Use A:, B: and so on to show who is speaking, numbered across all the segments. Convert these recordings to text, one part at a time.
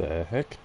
A: The heck?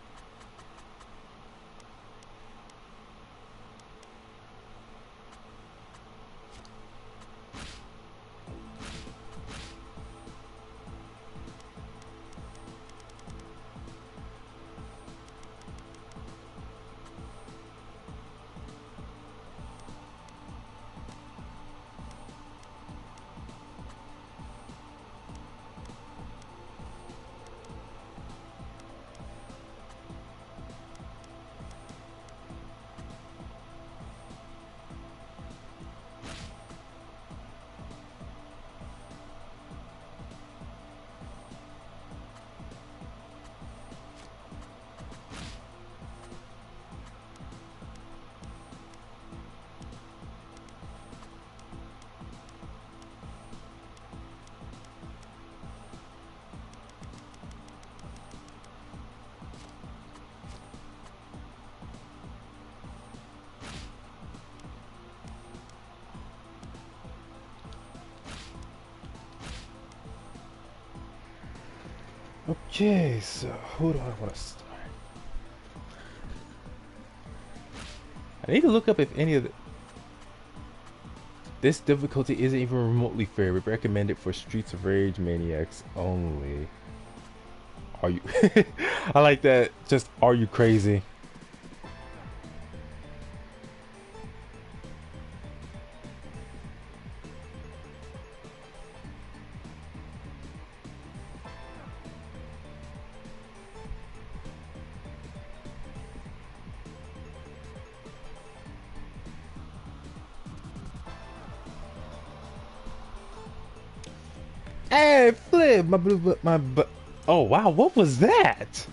A: Okay, so who do I want to start? I need to look up if any of this difficulty isn't even remotely fair. We recommend it for Streets of Rage maniacs only. Are you? I like that. Just are you crazy? Hey, Flip, my butt. Oh wow, what was that?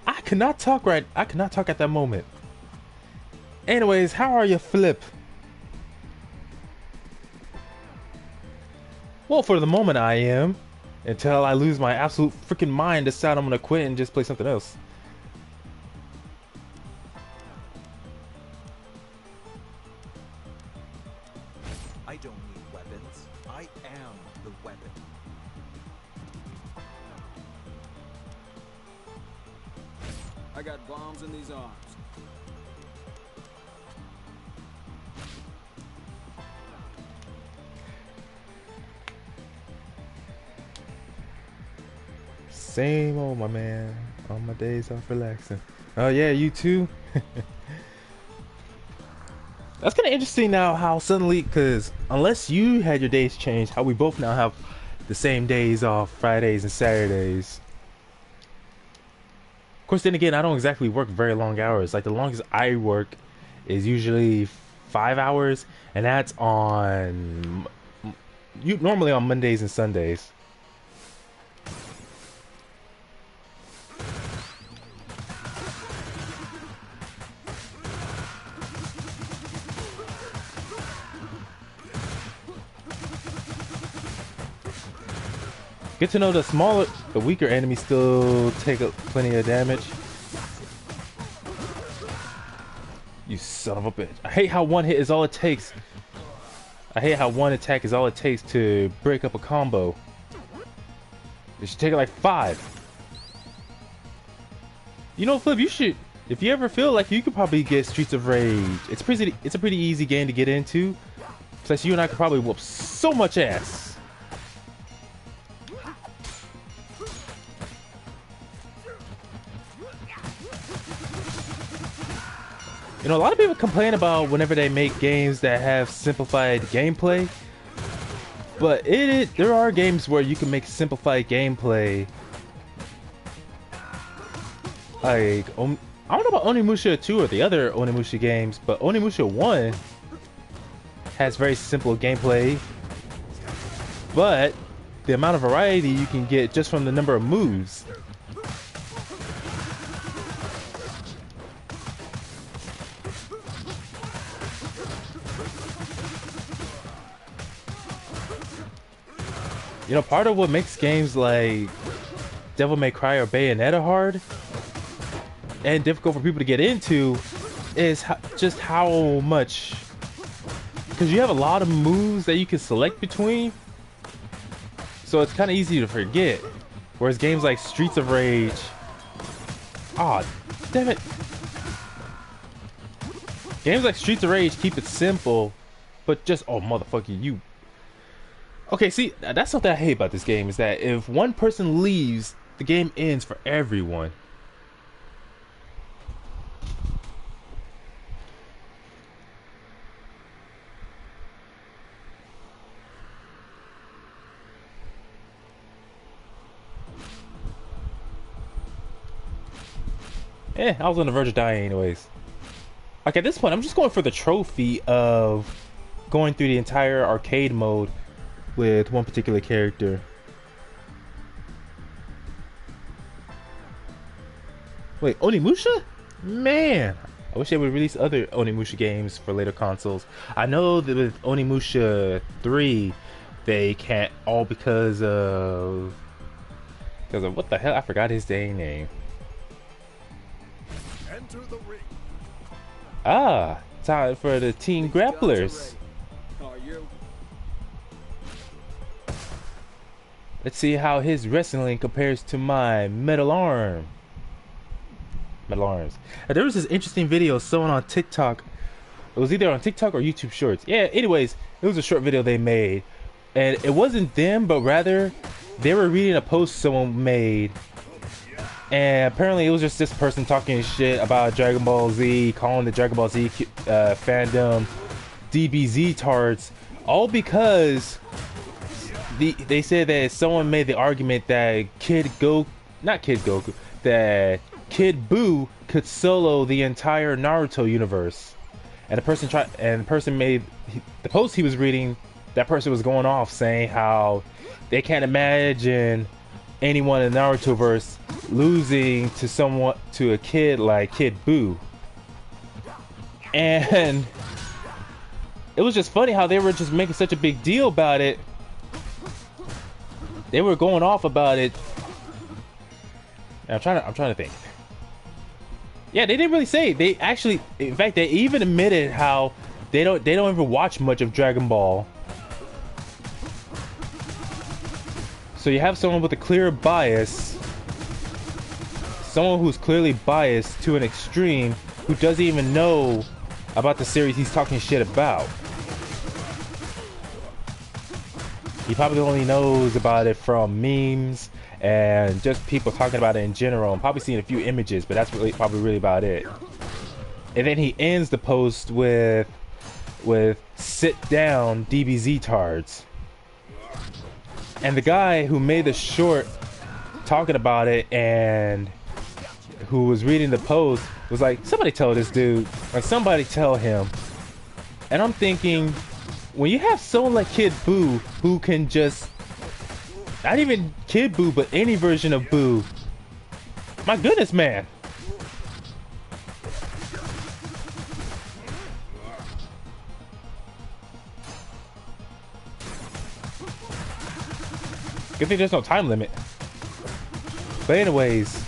A: I could not talk right. I could not talk at that moment. Anyways, how are you, Flip? Well, for the moment I am, until I lose my absolute freaking mind, decide I'm gonna quit and just play something else.
B: I don't need weapons. I am the weapon. I got bombs in these arms.
A: Same old, my man. On my days off relaxing. Oh yeah, you too? That's kind of interesting now how suddenly, because unless you had your days changed, how we both now have the same days off, Fridays and Saturdays. Of course, then again, I don't exactly work very long hours. Like the longest I work is usually 5 hours, and that's on normally on Mondays and Sundays. Get to know the weaker enemies still take plenty of damage. You son of a bitch. I hate how one hit is all it takes. I hate how one attack is all it takes to break up a combo. It should take it like 5. You know, Flip, you should, if you ever feel like you could probably get Streets of Rage. It's a pretty easy game to get into. Plus you and I could probably whoop so much ass. You know, a lot of people complain about whenever they make games that have simplified gameplay, but there are games where you can make simplified gameplay. Like, I don't know about Onimusha 2 or the other Onimusha games, but Onimusha 1 has very simple gameplay, but the amount of variety you can get just from the number of moves. You know, part of what makes games like Devil May Cry or Bayonetta hard and difficult for people to get into is just how much, because you have a lot of moves that you can select between. so it's kind of easy to forget. Whereas games like Streets of Rage, ah, damn it. Games like Streets of Rage keep it simple, but just, oh motherfucker, you. Okay, see, that's something I hate about this game, is that if one person leaves, the game ends for everyone. I was on the verge of dying anyways. Like, at this point, I'm just going for the trophy of going through the entire arcade mode with one particular character. Wait, Onimusha? Man, I wish they would release other Onimusha games for later consoles. I know that with Onimusha 3, they can't, all because of what the hell? I forgot his dang name.
B: Enter the ring.
A: Ah, time for the Teen Grapplers.
B: Are you?
A: Let's see how his wrestling compares to my metal arms. There was this interesting video someone on TikTok. It was either on TikTok or YouTube Shorts. Yeah, anyways, it was a short video they made. And it wasn't them, but rather they were reading a post someone made. And apparently it was just this person talking shit about Dragon Ball Z, calling the Dragon Ball Z fandom DBZ tards, all because they said that someone made the argument that that Kid Buu could solo the entire Naruto universe. And the person made the post he was reading, that person was going off saying how they can't imagine anyone in the Narutoverse losing to a kid like Kid Buu. And it was just funny how they were just making such a big deal about it. They were going off about it. I'm trying to think. Yeah, they didn't really say. They actually, in fact, they even admitted how they don't even watch much of Dragon Ball. So you have someone with a clear bias, someone who's clearly biased to an extreme, who doesn't even know about the series he's talking shit about. He probably only knows about it from memes and just people talking about it in general, and probably seen a few images, but that's probably really about it. And then he ends the post with "sit down, DBZ tards." And the guy who made the short talking about it and who was reading the post was like, somebody tell this dude, or somebody tell him. And I'm thinking, when you have someone like Kid Buu who can just, not even Kid Buu, but any version of Buu, my goodness, man. Good thing there's no time limit. But anyways,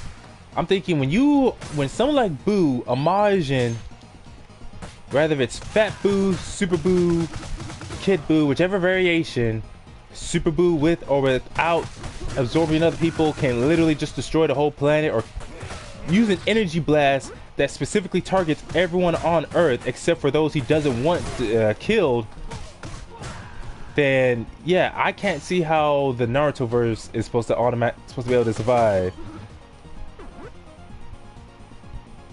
A: I'm thinking when someone like Buu homaging, rather if it's Fat Buu, Super Buu, Kid Buu, whichever variation, Super Buu with or without absorbing other people can literally just destroy the whole planet, or use an energy blast that specifically targets everyone on Earth except for those he doesn't want killed, then yeah, I can't see how the Narutoverse is supposed to be able to survive.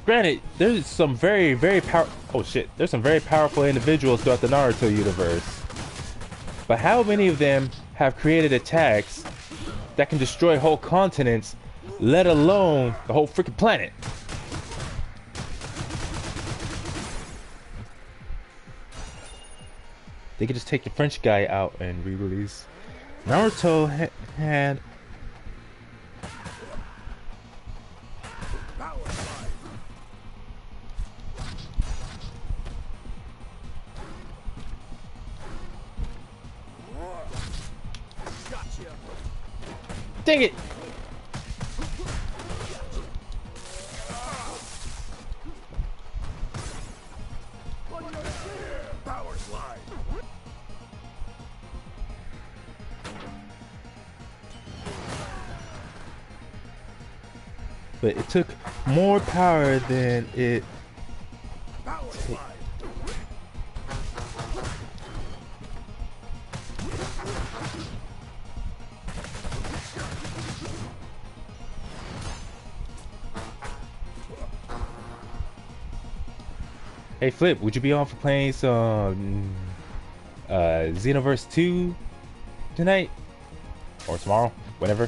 A: Granted, there's some very there's some very powerful individuals throughout the Naruto universe. But how many of them have created attacks that can destroy whole continents, let alone the whole freaking planet? They could just take the French guy out and re-release. Naruto had dang it! but it took more power than it. Hey Flip, would you be on for playing some Xenoverse 2 tonight? Or tomorrow? Whenever?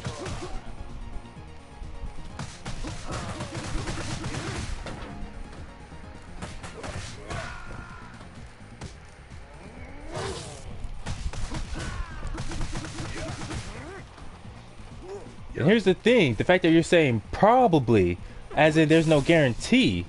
A: And here's the thing, the fact that you're saying probably, as in there's no guarantee.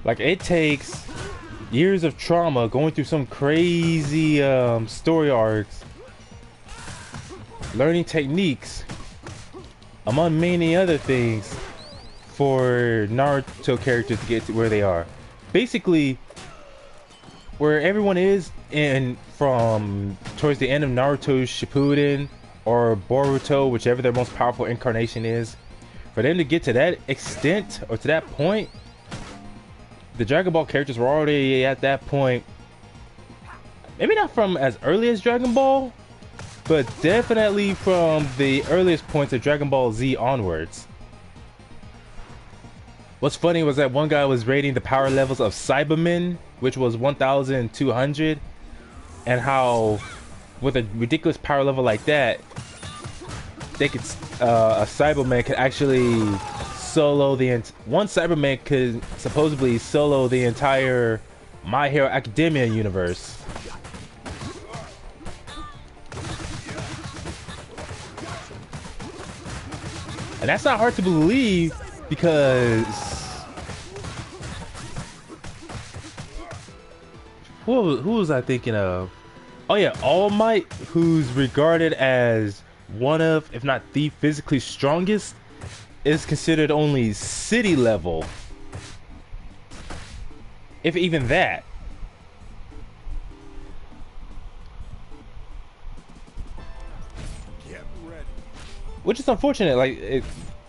A: Like, it takes years of trauma, going through some crazy story arcs, learning techniques, among many other things, for Naruto characters to get to where they are. Basically, where everyone is in from towards the end of Naruto's Shippuden or Boruto, whichever their most powerful incarnation is, for them to get to that extent or to that point, the Dragon Ball characters were already at that point. Maybe not from as early as Dragon Ball, but definitely from the earliest points of Dragon Ball Z onwards. What's funny was that one guy was rating the power levels of Cybermen, which was 1,200, and how with a ridiculous power level like that, they could a Cyberman could actually solo one Cyberman could supposedly solo the entire My Hero Academia universe. And that's not hard to believe, because who was I thinking of? Oh yeah, All Might, who's regarded as one of, if not the physically strongest, is considered only city level, if even that.
B: Get ready.
A: Which is unfortunate. Like,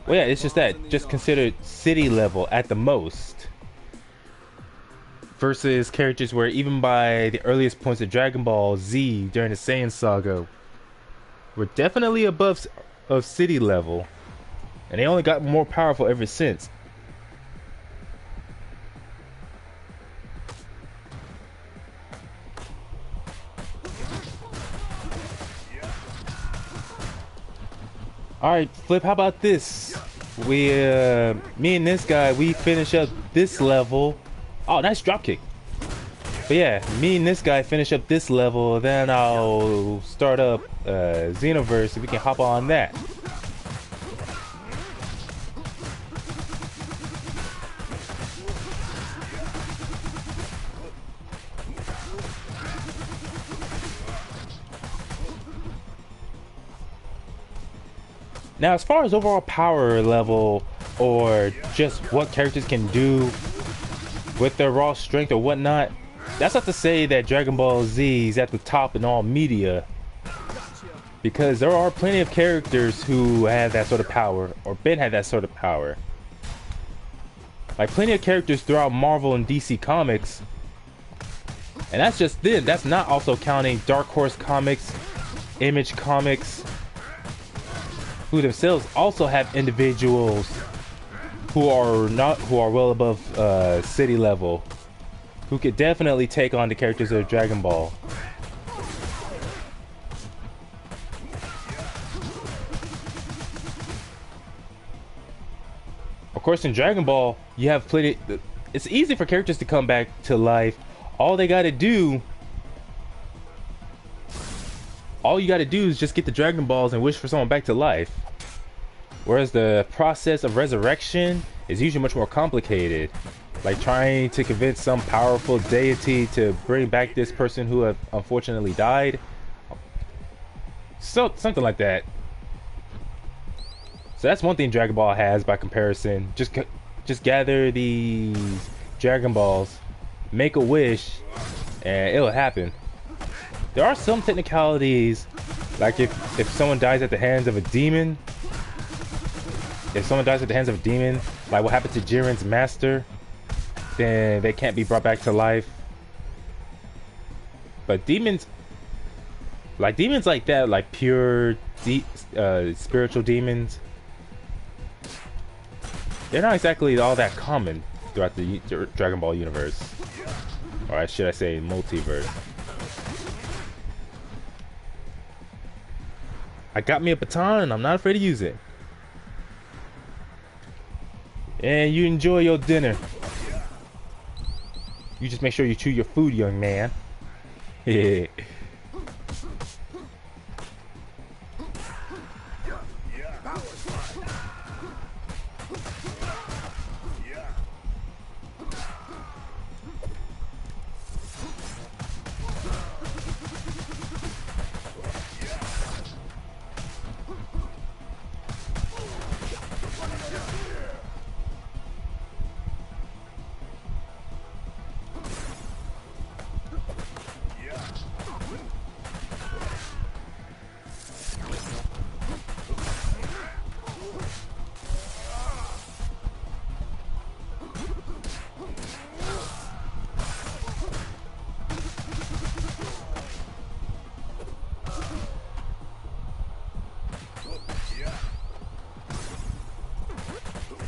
A: well, yeah, it's just that, just considered city level at the most, versus characters where even by the earliest points of Dragon Ball Z during the Saiyan saga were definitely above of city level. And they only got more powerful ever since. Alright, Flip, how about this? We, me and this guy, we finish up this level. Oh, nice dropkick. But yeah, me and this guy finish up this level, then I'll start up Xenoverse, if we can hop on that. Now, as far as overall power level, or just what characters can do with their raw strength or whatnot, that's not to say that Dragon Ball Z is at the top in all media, because there are plenty of characters who have that sort of power, or had that sort of power. Like, plenty of characters throughout Marvel and DC Comics, and that's just then. That's not also counting Dark Horse Comics, Image Comics, who themselves also have individuals who are well above city level, who could definitely take on the characters of Dragon Ball. Of course, in Dragon Ball, you have plenty. It's easy for characters to come back to life. All you gotta do is just get the Dragon Balls and wish for someone back to life. Whereas the process of resurrection is usually much more complicated. Like trying to convince some powerful deity to bring back this person who have unfortunately died. So, something like that. So that's one thing Dragon Ball has by comparison. Just just gather these Dragon Balls, make a wish, and it'll happen. There are some technicalities, like if someone dies at the hands of a demon, like what happened to Jiren's master, then they can't be brought back to life. But demons like that, like pure spiritual demons, they're not exactly all that common throughout the Dragon Ball universe, or should I say multiverse. I got me a baton and I'm not afraid to use it. And you enjoy your dinner. You just make sure you chew your food, young man. Yeah.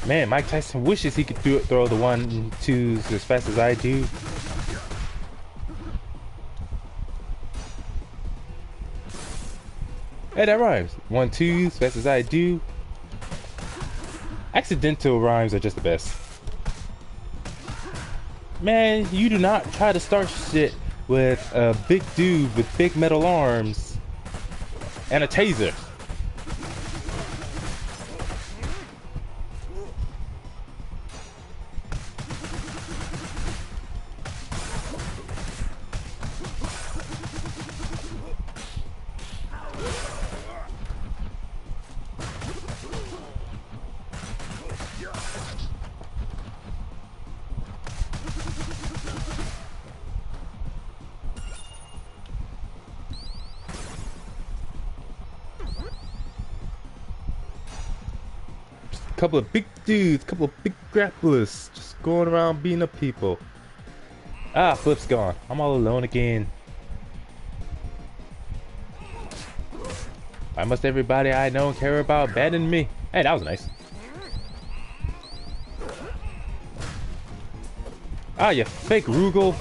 A: Man, Mike Tyson wishes he could throw the 1-2s as fast as I do. Hey, that rhymes. 1-2s as fast as I do. Accidental rhymes are just the best. Man, you do not try to start shit with a big dude with big metal arms and a taser. Couple of big dudes, couple of big grapplers, just going around beating up people. Ah, Flip's gone. I'm all alone again. Why must everybody I know and care about abandon me? Hey, that was nice. Ah, you fake Rugal.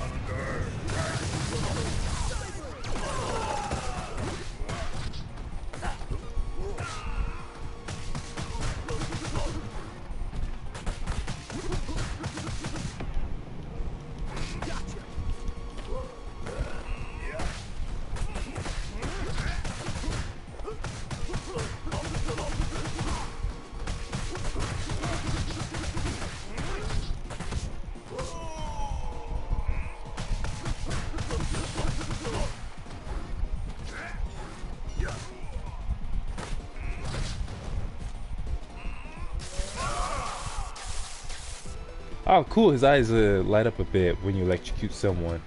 A: Oh, cool. His eyes light up a bit when you electrocute someone.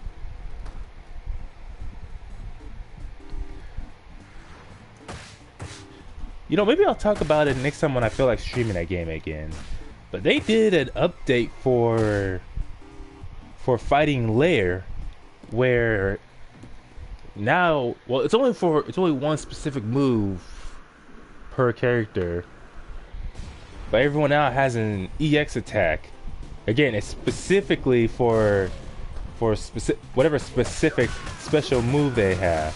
A: You know, maybe I'll talk about it next time when I feel like streaming that game again. But they did an update for Fighting Lair, where now, well, it's only one specific move per character, but everyone now has an EX attack. Again, it's specifically for whatever specific special move they have.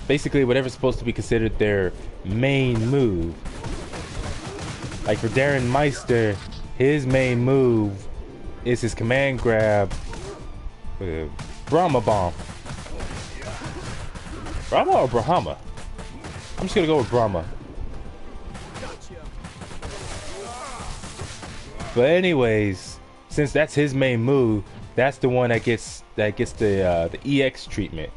A: Basically, whatever's supposed to be considered their main move. Like for Darren Meister, his main move is his command grab, Brahma Bomb. Brahma or Brahma? I'm just gonna go with Brahma. But anyways, since that's his main move, that's the one that gets the EX treatment.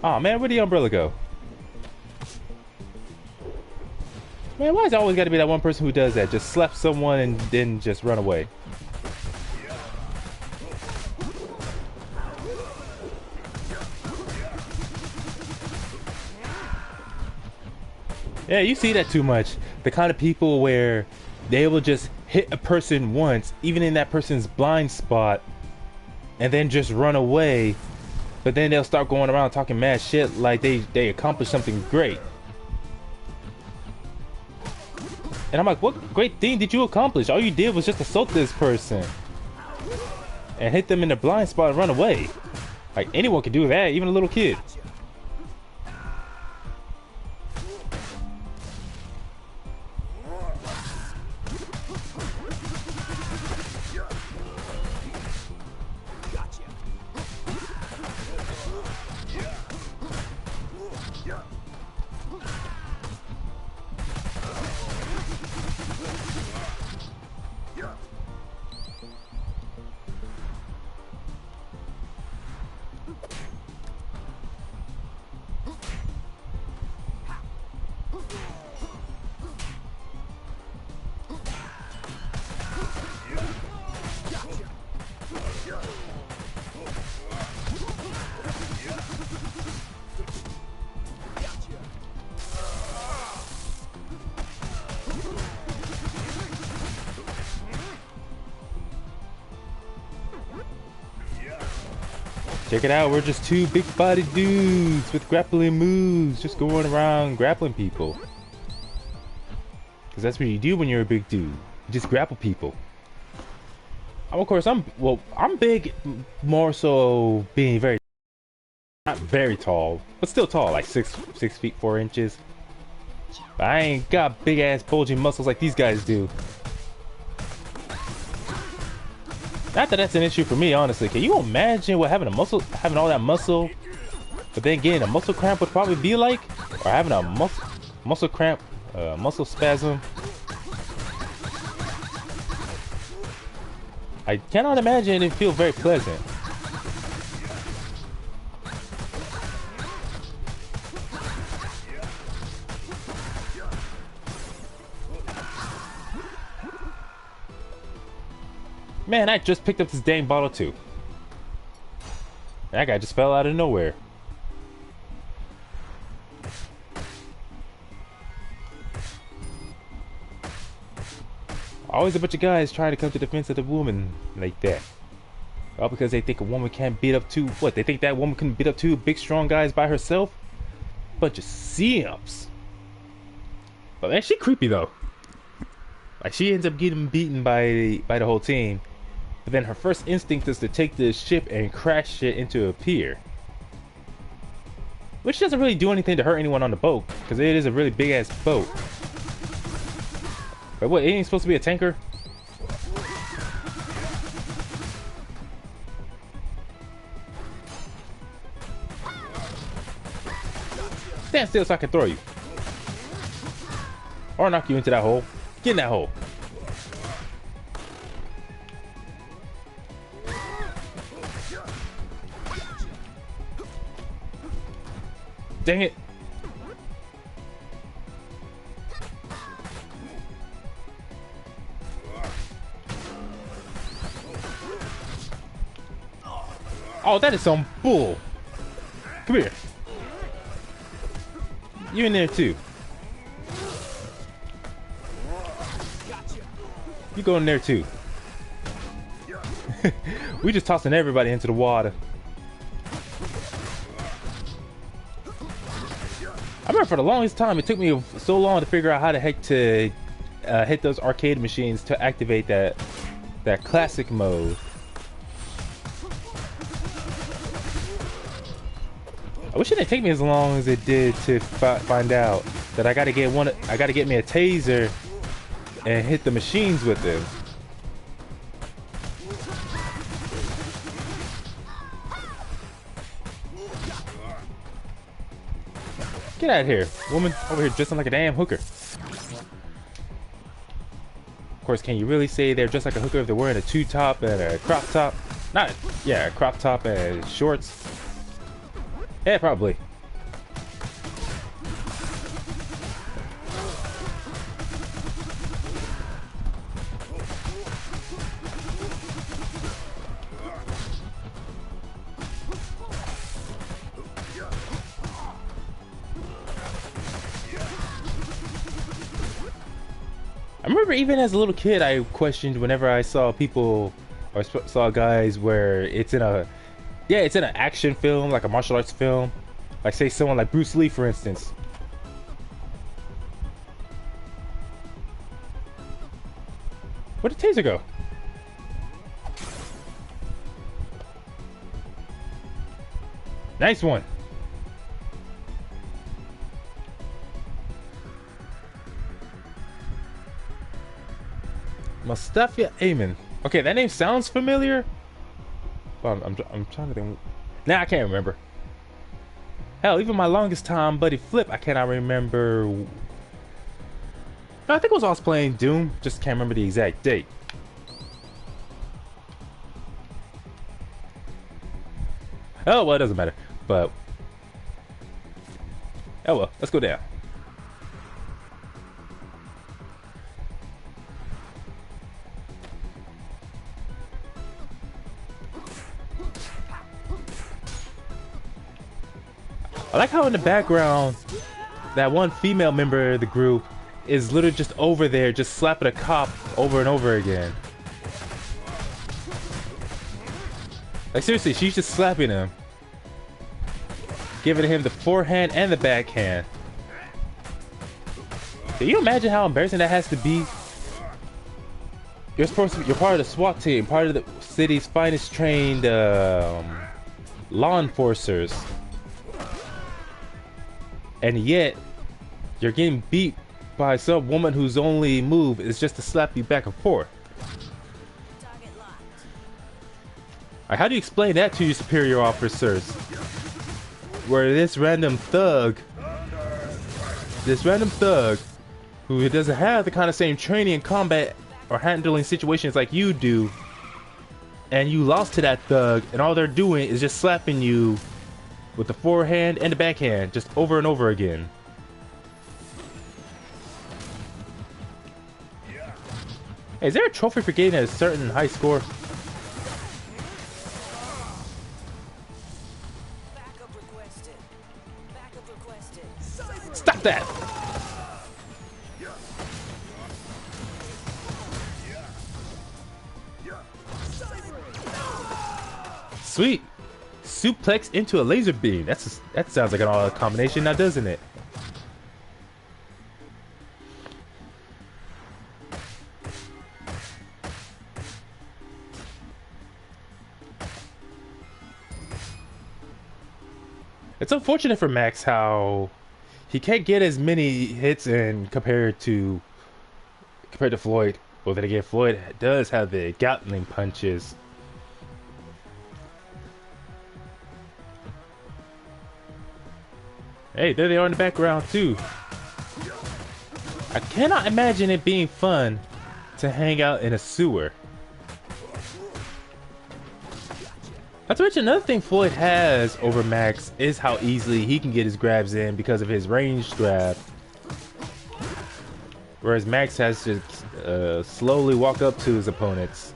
A: Oh man, where'd the umbrella go? Man, why's it always gotta be that one person who does that? Just slap someone and then just run away. Yeah, you see that too much. The kind of people where they will just hit a person once, even in that person's blind spot, and then just run away. But then they'll start going around talking mad shit like they accomplished something great. And I'm like, what great thing did you accomplish? All you did was just assault this person and hit them in the blind spot and run away. Like, anyone can do that, even a little kid. Check it out, we're just two big-bodied dudes with grappling moves, just going around grappling people. Because that's what you do when you're a big dude. You just grapple people. Of course, I'm big, more so being very, not very tall, but still tall, like 6 feet 4 inches. But I ain't got big-ass bulging muscles like these guys do. Not that that's an issue for me, honestly. Can you imagine what having all that muscle, but then getting a muscle cramp would probably be like? Or having a muscle cramp, muscle spasm? I cannot imagine it feel very pleasant. Man, I just picked up this dang bottle too. That guy just fell out of nowhere. Always a bunch of guys trying to come to the defense of the woman like that. All because they think a woman can't beat up two, what? They think that woman can beat up two big strong guys by herself? Bunch of simps. But man, she creepy though. Like, she ends up getting beaten by the whole team. But then her first instinct is to take the ship and crash it into a pier. Which doesn't really do anything to hurt anyone on the boat, because it is a really big ass boat. But what, it ain't supposed to be a tanker? Stand still so I can throw you. Or knock you into that hole. Get in that hole. Dang it. Oh, that is some bull. Come here. You in there too. You go in there too. We just tossing everybody into the water. I remember for the longest time, it took me so long to figure out how the heck to hit those arcade machines to activate that classic mode. I wish it didn't take me as long as it did to find out that I gotta get me a taser and hit the machines with it. Get out of here, woman over here dressing like a damn hooker. Of course, can you really say they're dressed like a hooker if they're wearing a two-top and a crop top? Yeah, a crop top and shorts. Yeah, probably. I remember even as a little kid, I questioned whenever I saw people or saw guys where it's in a, yeah, it's in an action film, like a martial arts film. Like say someone like Bruce Lee, for instance. Where'd the taser go? Nice one. Mustafa Amen. Okay, that name sounds familiar. But I'm trying to think. Nah, I can't remember. Hell, even my longest time buddy Flip, I cannot remember. No, I think it was I was playing Doom. Just can't remember the exact date. Oh well, it doesn't matter. But oh well, let's go down. I like how in the background, that one female member of the group is literally just over there, just slapping a cop over and over again. Like seriously, she's just slapping him. Giving him the forehand and the backhand. Can you imagine how embarrassing that has to be? You're supposed to be, you're part of the SWAT team, part of the city's finest trained law enforcers. And yet, you're getting beat by some woman whose only move is just to slap you back and forth. Like, how do you explain that to your superior officers? Where this random thug, who doesn't have the kind of same training in combat or handling situations like you do, and you lost to that thug, and all they're doing is just slapping you with the forehand and the backhand, just over and over again. Hey, is there a trophy for getting a certain high score? Stop that! Sweet! Suplex into a laser beam. That sounds like an all combination now, doesn't it? It's unfortunate for Max how he can't get as many hits in compared to Floyd. Well, then again, Floyd does have the Gatling punches. Hey, there they are in the background too. I cannot imagine it being fun to hang out in a sewer. Not to mention, another thing Floyd has over Max is how easily he can get his grabs in because of his ranged grab. Whereas Max has to slowly walk up to his opponents.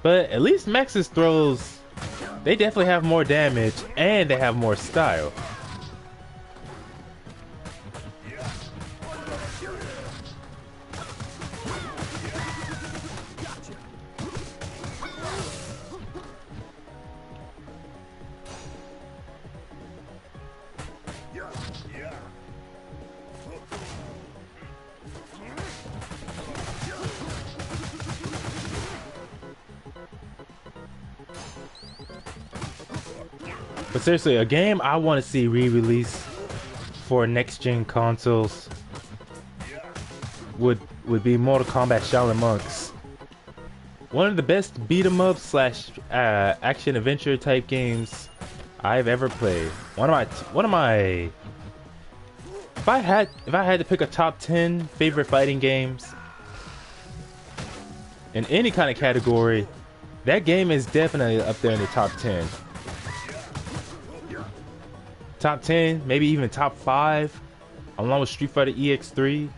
A: But at least Max's throws, they definitely have more damage and they have more style. But seriously, a game I want to see re-release for next-gen consoles would be Mortal Kombat Shaolin Monks. One of the best beat-em-up slash action adventure type games I've ever played. One of my if I had to pick a top 10 favorite fighting games in any kind of category, that game is definitely up there in the top 10. Top 10, maybe even top 5, along with Street Fighter EX3.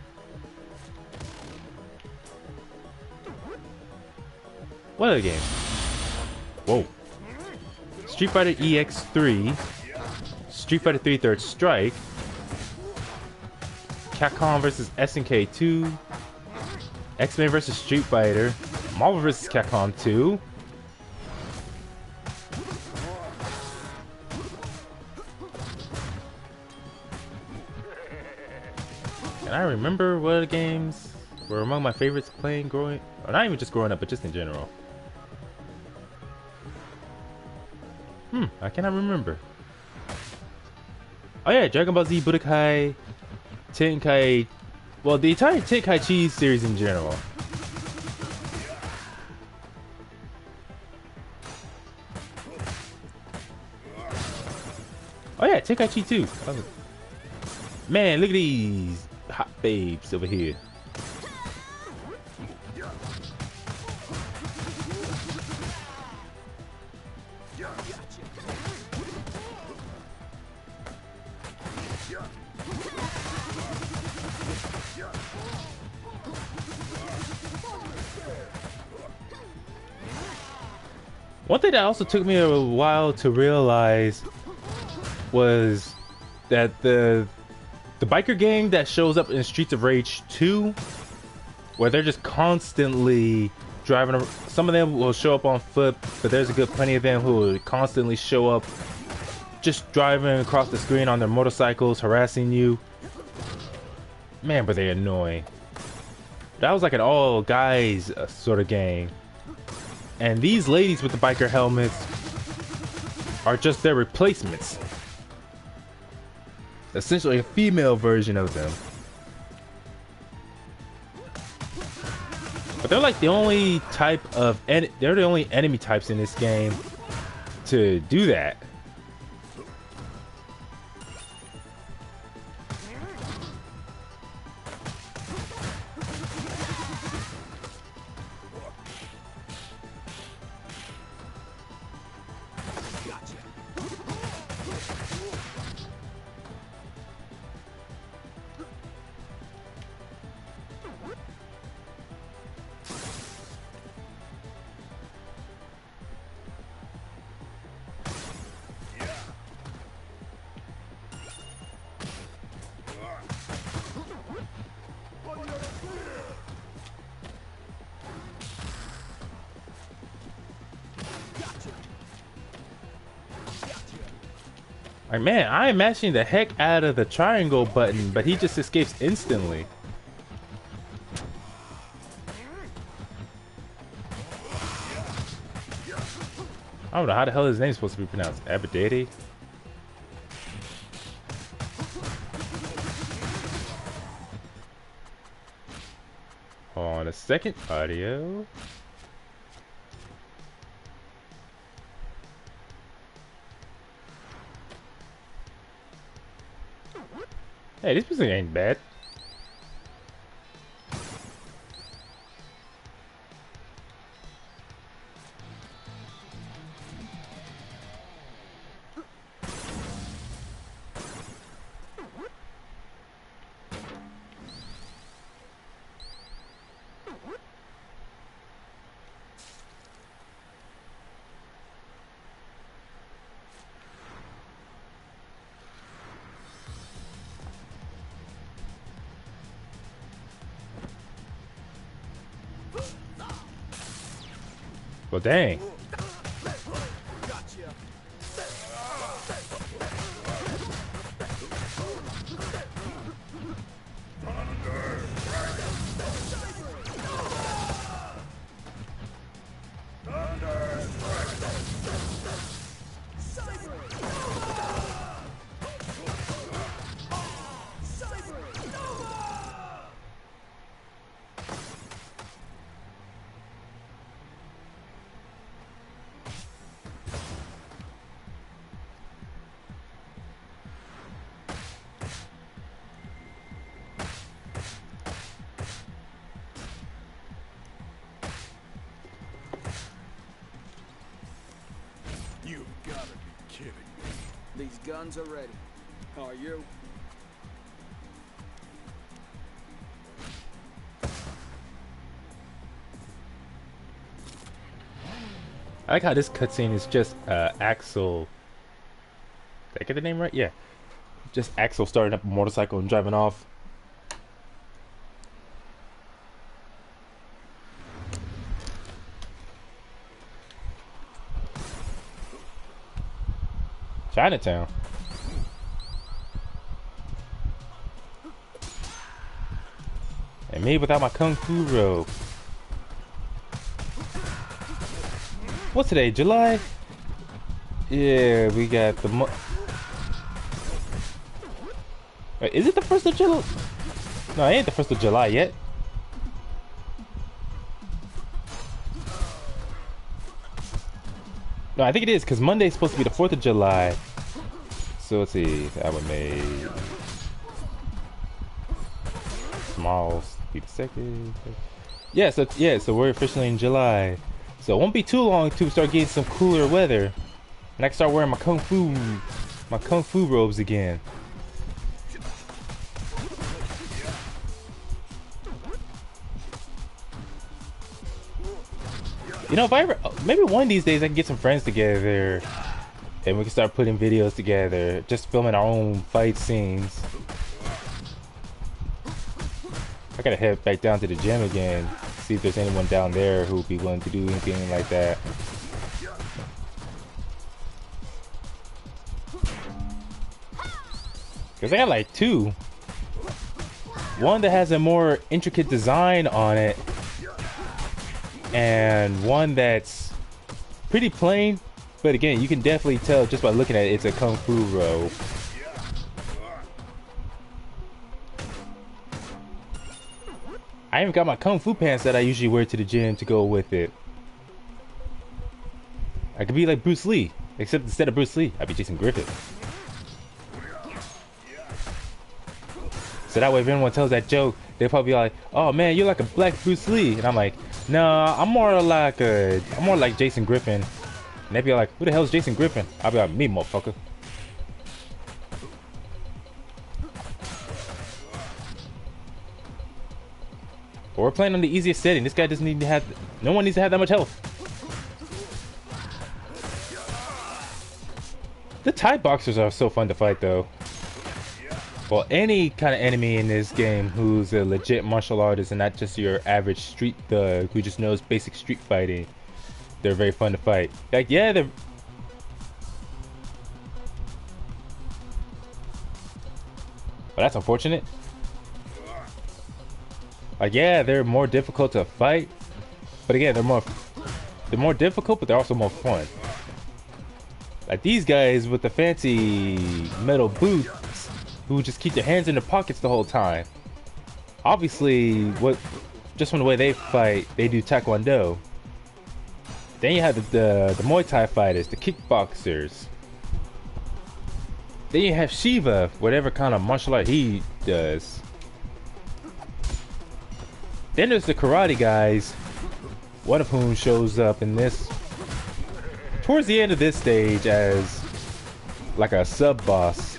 A: What other game? Whoa. Street Fighter EX3, Street Fighter 3 Third Strike, Capcom vs SNK 2, X-Men vs Street Fighter, Marvel vs Capcom 2, and I remember what other games were among my favorites playing growing, or not even just growing up, but just in general. I cannot remember. Oh yeah, Dragon Ball Z Budokai Tenkai, well, the entire Tenkaichi series in general. Oh yeah, Tenkaichi 2. Man, look at these hot babes over here. One thing that also took me a while to realize was that the biker gang that shows up in Streets of Rage 2, where they're just constantly driving, some of them will show up on foot, but there's a good plenty of them who will constantly show up just driving across the screen on their motorcycles, harassing you. Man, but they're annoying. That was like an all guys sort of gang. And these ladies with the biker helmets are just their replacements. Essentially a female version of them. But they're like the only type of, they're the only enemy types in this game to do that. Like, man, I am mashing the heck out of the triangle button, but he just escapes instantly. I don't know how the hell his name is supposed to be pronounced. Abadede? Hold on a second. Audio. Hey, this music ain't bad. Well, dang.
B: You've got to be kidding me. These guns are ready. Are you?
A: I like how this cutscene is just Axel. Did I get the name right? Yeah. Just Axel starting up a motorcycle and driving off. Chinatown. And me without my kung fu robe. What's today? July? Yeah, we got the Wait, is it the 1st of July? No, it ain't the 1st of July yet. No, I think it is, because Monday's supposed to be the 4th of July. So let's see. That one made Smalls be the 2nd. Yeah, so we're officially in July. So it won't be too long to start getting some cooler weather. And I can start wearing my kung fu robes again. You know, if I ever, maybe one of these days I can get some friends together and we can start putting videos together, just filming our own fight scenes. I gotta head back down to the gym again, see if there's anyone down there who would be willing to do anything like that. Cause I got like two. One that has a more intricate design on it, and one that's pretty plain, but again, you can definitely tell just by looking at it, it's a kung fu robe. I even got my kung fu pants that I usually wear to the gym to go with it. I could be like Bruce Lee, except instead of Bruce Lee, I'd be Jason Griffith. So that way if anyone tells that joke, they'll probably be like, oh man, you're like a black Bruce Lee. And I'm like, no, I'm more like Jason Griffin. And they'd be like, who the hell is Jason Griffin? I'll be like, me, motherfucker. But we're playing on the easiest setting. This guy doesn't need to have, no one needs to have that much health. The Thai boxers are so fun to fight though. Well, any kind of enemy in this game who's a legit martial artist and not just your average street thug who just knows basic street fighting, they're very fun to fight. Like, yeah, they're... Well, that's unfortunate. Like, yeah, they're more difficult to fight, but again, they're more difficult, but they're also more fun. Like these guys with the fancy metal boots who just keep their hands in their pockets the whole time. Obviously, just from the way they fight, they do Taekwondo. Then you have the Muay Thai fighters, the kickboxers. Then you have Shiva, whatever kind of martial art he does. Then there's the karate guys, one of whom shows up in this, towards the end of this stage as like a sub-boss.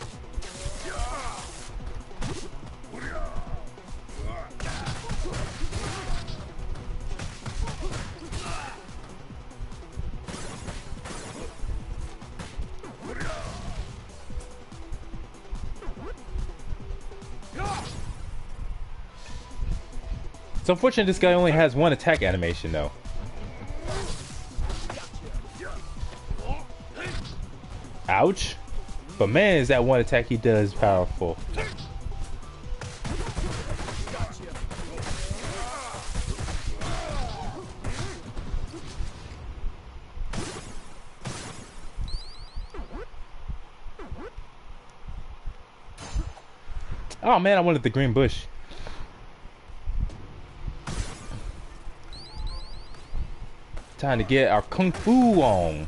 A: It's unfortunate this guy only has one attack animation though. Ouch. But man, is that one attack he does powerful. Oh man, I wanted the green bush. Time to get our kung fu on.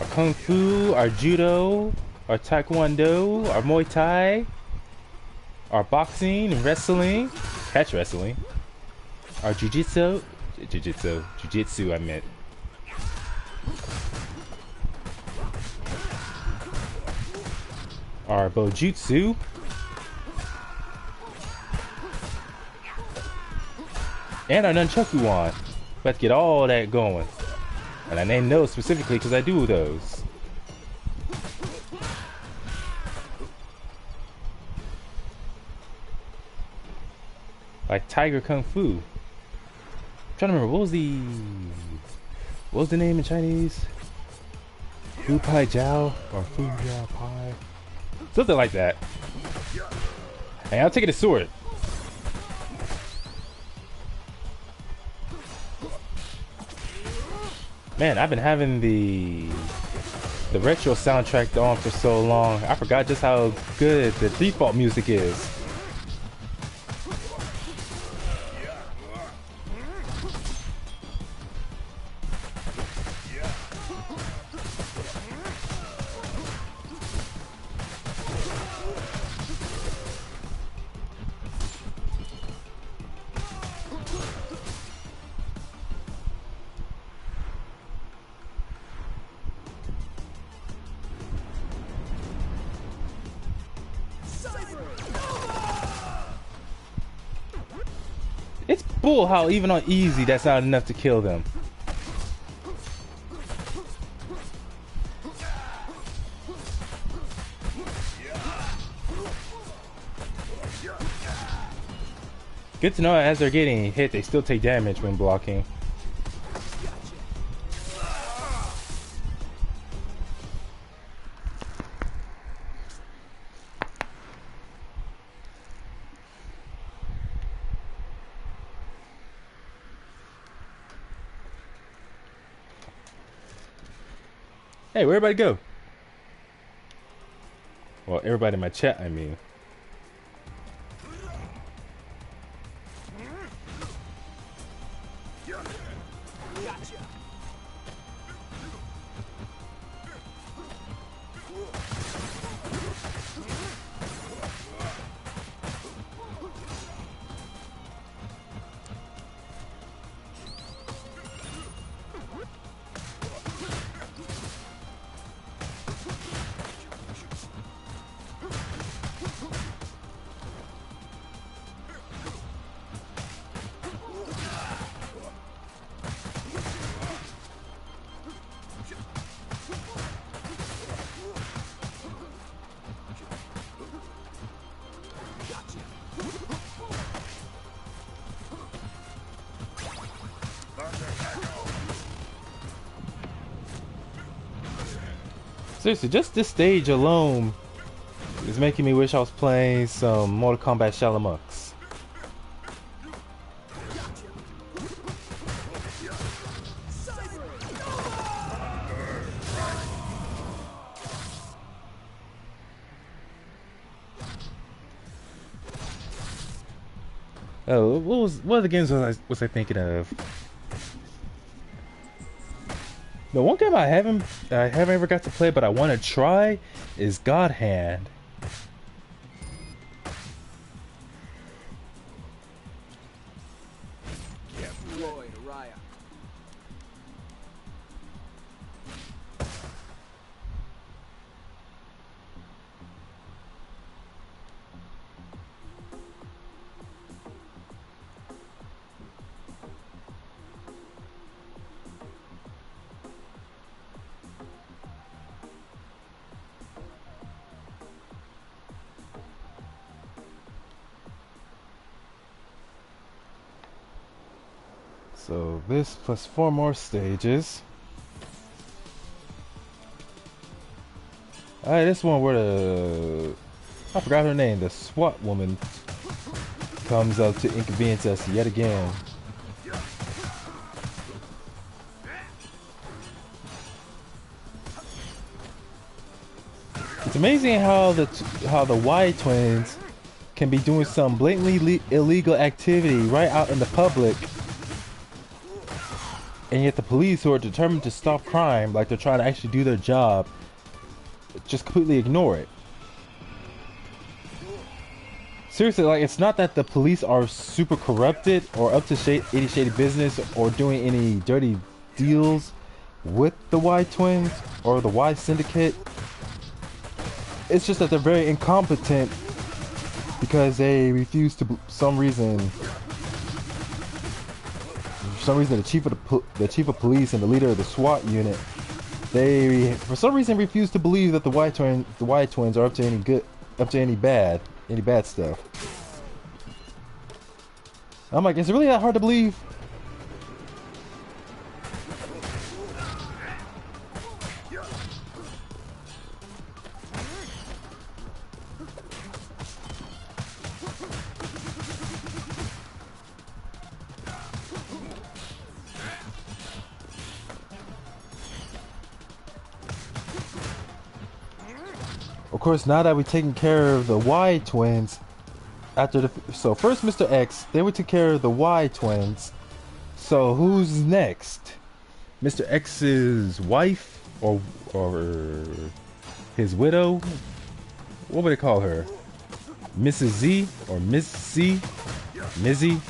A: Our kung fu, our judo, our taekwondo, our muay thai, our boxing and wrestling, catch wrestling, our jiu-jitsu I meant. Our bojutsu. And our nunchaku wand. Let's get all that going. And I named those specifically because I do those. Like Tiger Kung Fu. I'm trying to remember, what was the name in Chinese? Fu Pai Jiao or Fu Jiao Pai? Something like that. Hey, I'll take it a sword. Man, I've been having the retro soundtrack on for so long. I forgot just how good the default music is. It's bull how even on easy that's not enough to kill them. Good to know as they're getting hit, they still take damage when blocking. Hey, where'd everybody go? Well, everybody in my chat, I mean. Seriously, just this stage alone is making me wish I was playing some Mortal Kombat Shalamux. Oh, what other games was I thinking of? The one game I haven't ever got to play, but I want to try, is God Hand. So this plus 4 more stages. Alright, this one where I forgot her name, the SWAT woman comes up to inconvenience us yet again. It's amazing how the Y twins can be doing some blatantly illegal activity right out in the public, and yet the police, who are determined to stop crime, like they're trying to actually do their job, just completely ignore it. Seriously, like, it's not that the police are super corrupted or up to any shady business or doing any dirty deals with the Y twins or the Y syndicate. It's just that they're very incompetent because they refuse to, for some reason, for some reason the chief of police and the leader of the SWAT unit, they for some reason refuse to believe that the Y twins are up to any bad stuff. I'm like, is it really that hard to believe? Of course, now that we've taken care of the Y twins, so first Mr. X, then we took care of the Y twins. So who's next? Mr. X's wife or his widow? What would they call her? Mrs. Z or Miss C? Mizzy?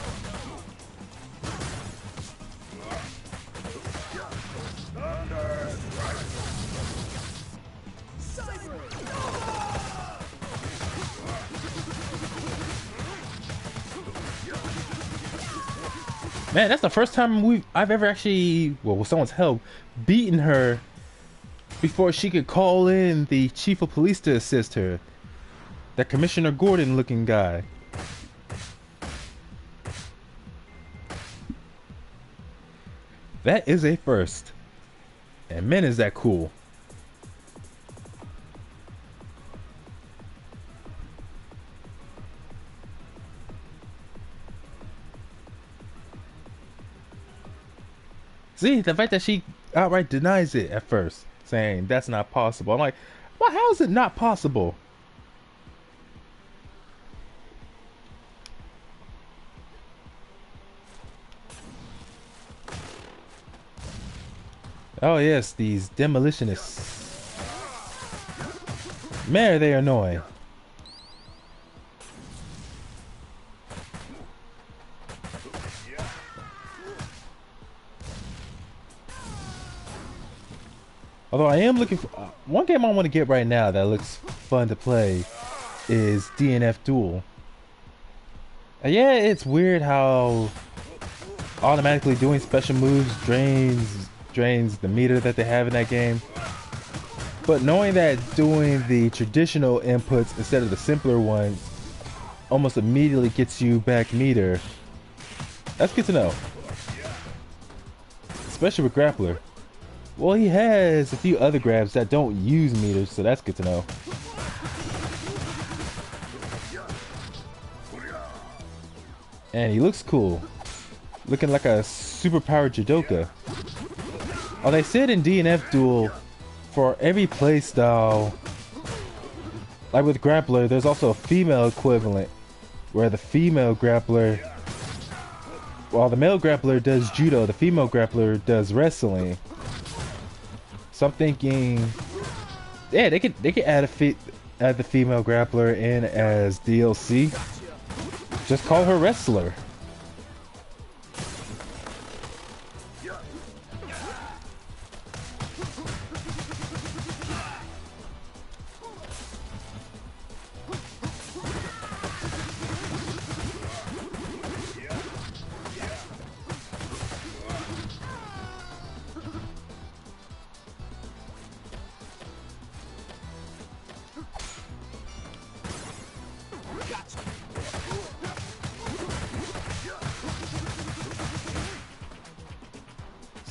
A: Man, that's the first time I've ever actually, well, with someone's help, beaten her before she could call in the chief of police to assist her. That Commissioner Gordon looking guy. That is a first. And man, is that cool. See, the fact that she outright denies it at first, saying that's not possible. I'm like, well, how is it not possible? Oh yes, these demolitionists. Man, are they annoying. Although I am looking for one game I want to get right now that looks fun to play is DNF Duel. Yeah, it's weird how automatically doing special moves drains the meter that they have in that game. But knowing that doing the traditional inputs instead of the simpler ones almost immediately gets you back meter, that's good to know. Especially with Grappler. Well, he has a few other grabs that don't use meters, so that's good to know. And he looks cool. Looking like a super-powered judoka. Oh, they said in DNF Duel, for every playstyle, like with Grappler, there's also a female equivalent, where the female grappler, while the male grappler does judo, the female grappler does wrestling. So I'm thinking, yeah, they could add the female grappler in as DLC. Just call her wrestler.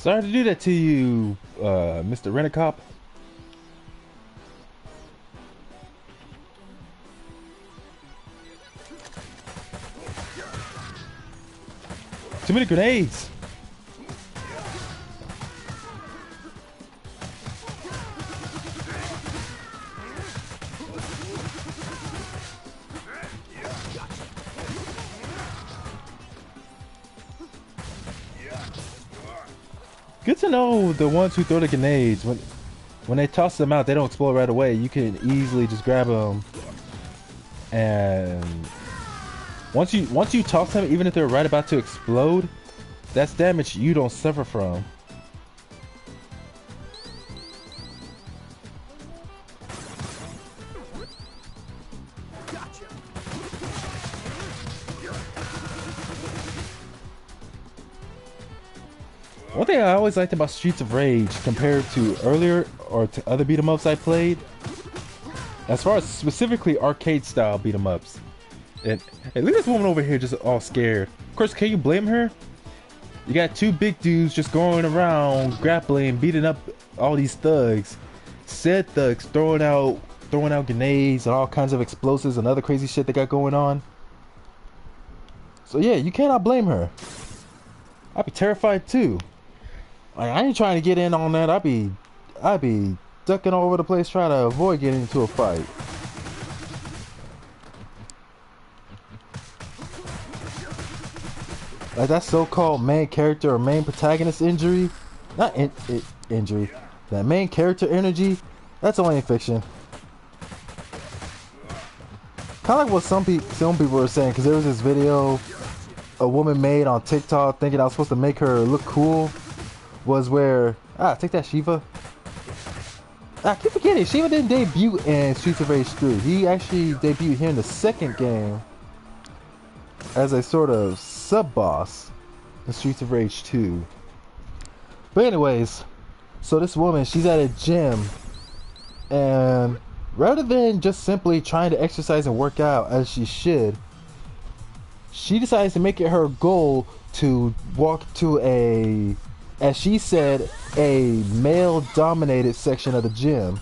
A: Sorry to do that to you, Mr. Rent-A-Cop. Too many grenades. Good to know the ones who throw the grenades, when they toss them out, they don't explode right away. You can easily just grab them, and once you toss them, even if they're right about to explode, that's damage you don't suffer from. One thing I always liked about Streets of Rage compared to earlier or to other beat 'em ups I played, as far as specifically arcade style beat 'em ups, and look at this woman over here just all scared. Of course, can you blame her? You got two big dudes just going around grappling, beating up all these thugs. Said thugs throwing out grenades and all kinds of explosives and other crazy shit they got going on. So yeah, you cannot blame her. I'd be terrified too. I ain't trying to get in on that. I'd be ducking all over the place trying to avoid getting into a fight. Like that so-called main character or main protagonist injury, not injury, that main character energy, that's only in fiction. Kind of like what some people were saying, because there was this video a woman made on TikTok thinking I was supposed to make her look cool, was where take that Shiva. I keep forgetting Shiva didn't debut in Streets of Rage 3. He actually debuted here in the second game as a sort of sub-boss in Streets of Rage 2. But anyways, so this woman, she's at a gym, and rather than just simply trying to exercise and work out as she should, she decides to make it her goal to walk to a, as she said, a male-dominated section of the gym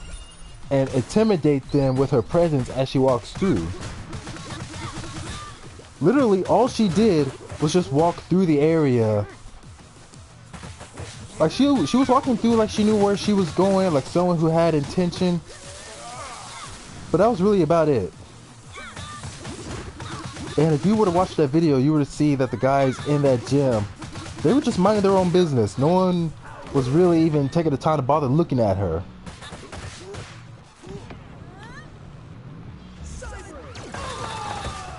A: and intimidate them with her presence as she walks through. Literally, all she did was just walk through the area. Like she was walking through like she knew where she was going, like someone who had intention. But that was really about it. And if you were to watch that video, you would see that the guys in that gym, they were just minding their own business. No one was really even taking the time to bother looking at her.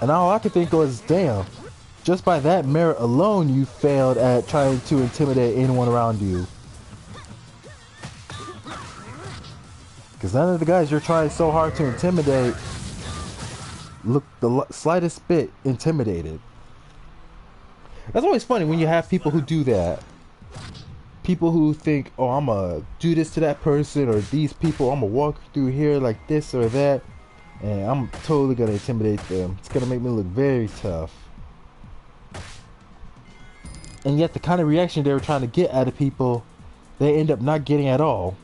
A: And all I could think was, damn, just by that merit alone, you failed at trying to intimidate anyone around you. Because none of the guys you're trying so hard to intimidate look the slightest bit intimidated. That's always funny when you have people who do that. People who think, oh, I'm gonna do this to that person, or these people, I'm gonna walk through here like this or that, and I'm totally gonna intimidate them. It's gonna make me look very tough. And yet the kind of reaction they were trying to get out of people, they end up not getting at all.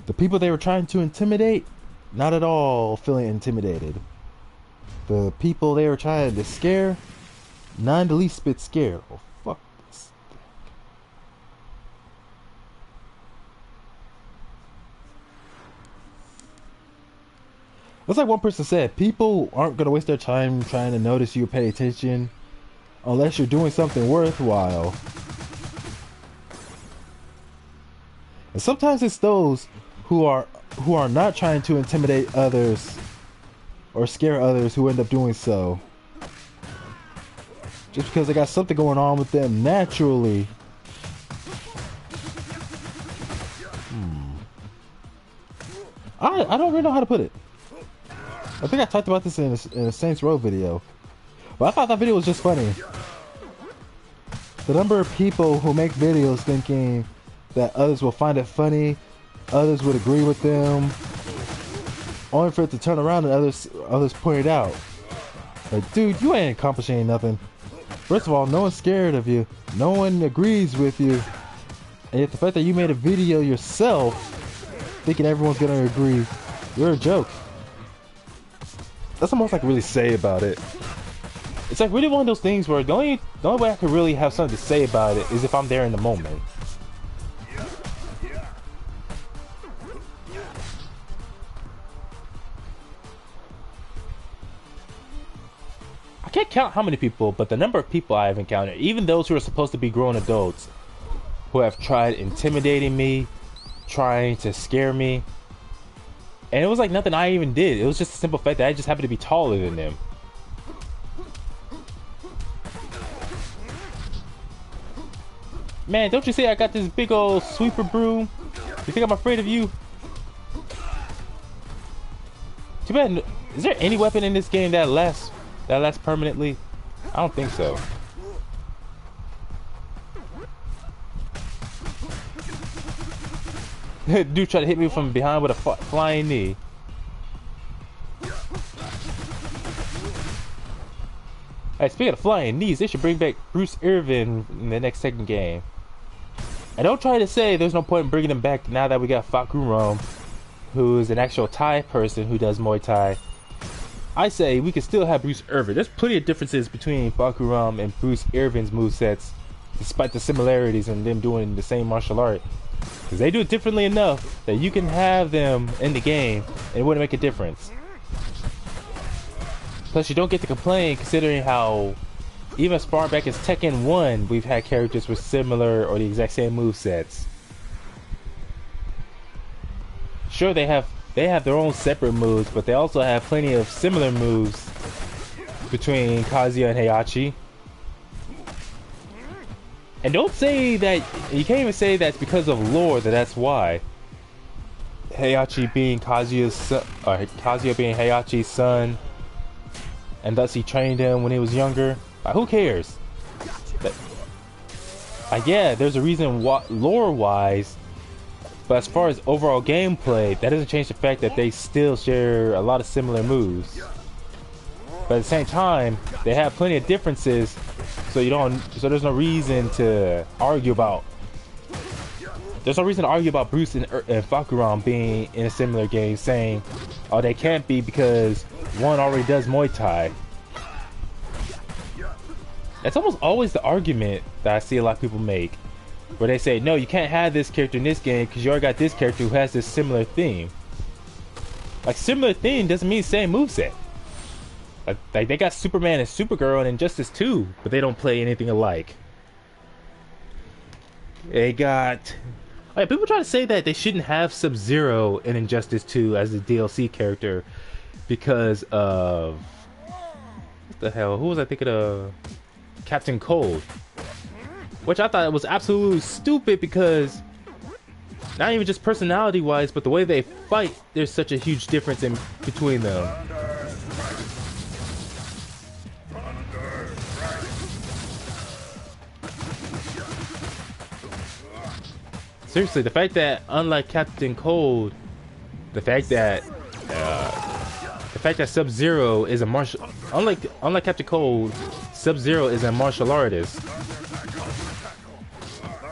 A: The people they were trying to intimidate, not at all feeling intimidated. The people they were trying to scare, not in the least bit scared. Oh, fuck this thing. It's like one person said, people aren't going to waste their time trying to notice you or pay attention unless you're doing something worthwhile. And sometimes it's those who are not trying to intimidate others or scare others who end up doing so. Just because they got something going on with them naturally. I don't really know how to put it. I think I talked about this in a Saints Row video. But I thought that video was just funny. The number of people who make videos thinking that others will find it funny, others would agree with them, only for it to turn around and others point it out. Like, dude, you ain't accomplishing nothing. First of all, no one's scared of you. No one agrees with you. And yet the fact that you made a video yourself, thinking everyone's gonna agree, you're a joke. That's the most I can really say about it. It's like really one of those things where the only way I could really have something to say about it is if I'm there in the moment. I can't count how many people, but the number of people I have encountered, even those who are supposed to be grown adults, who have tried intimidating me, trying to scare me. And it was like nothing I even did. It was just a simple fact that I just happened to be taller than them. Man, don't you see I got this big old sweeper broom? You think I'm afraid of you? Too bad. Is there any weapon in this game that lasts permanently? I don't think so. Dude tried to hit me from behind with a flying knee. Hey, speaking of flying knees, they should bring back Bruce Irvin in the next second game. And don't try to say there's no point in bringing him back now that we got Fakuram, who is an actual Thai person who does Muay Thai. I say we could still have Bruce Irvin. There's plenty of differences between Fakuram and Bruce Irvin's movesets, despite the similarities in them doing the same martial art. Because they do it differently enough that you can have them in the game and it wouldn't make a difference. Plus, you don't get to complain considering how, even as far back as Tekken 1, we've had characters with similar or the exact same movesets. Sure, they have their own separate moves, but they also have plenty of similar moves between Kazuya and Heihachi. And don't say that, you can't even say that's because of lore that's why. Heihachi being Kazuya's son, or Kazuya being Heihachi's son, and thus he trained him when he was younger. Who cares? But, yeah, there's a reason lore-wise, but as far as overall gameplay, that doesn't change the fact that they still share a lot of similar moves. But at the same time, they have plenty of differences, so there's no reason to argue about. There's no reason to argue about Bruce and Fakuram being in a similar game, saying, "Oh, they can't be because one already does Muay Thai." That's almost always the argument that I see a lot of people make, where they say, "No, you can't have this character in this game because you already got this character who has this similar theme." Like, similar theme doesn't mean same moveset. Like they got Superman and Supergirl and Injustice 2, but they don't play anything alike. They got... Oh yeah, people try to say that they shouldn't have Sub-Zero in Injustice 2 as a DLC character because of... What the hell? Who was I thinking of? Captain Cold. Which I thought was absolutely stupid because... Not even just personality-wise, but the way they fight, there's such a huge difference in between them. Seriously, the fact that unlike Captain Cold, the fact that Sub-Zero is a martial, unlike Captain Cold, Sub-Zero is a martial artist.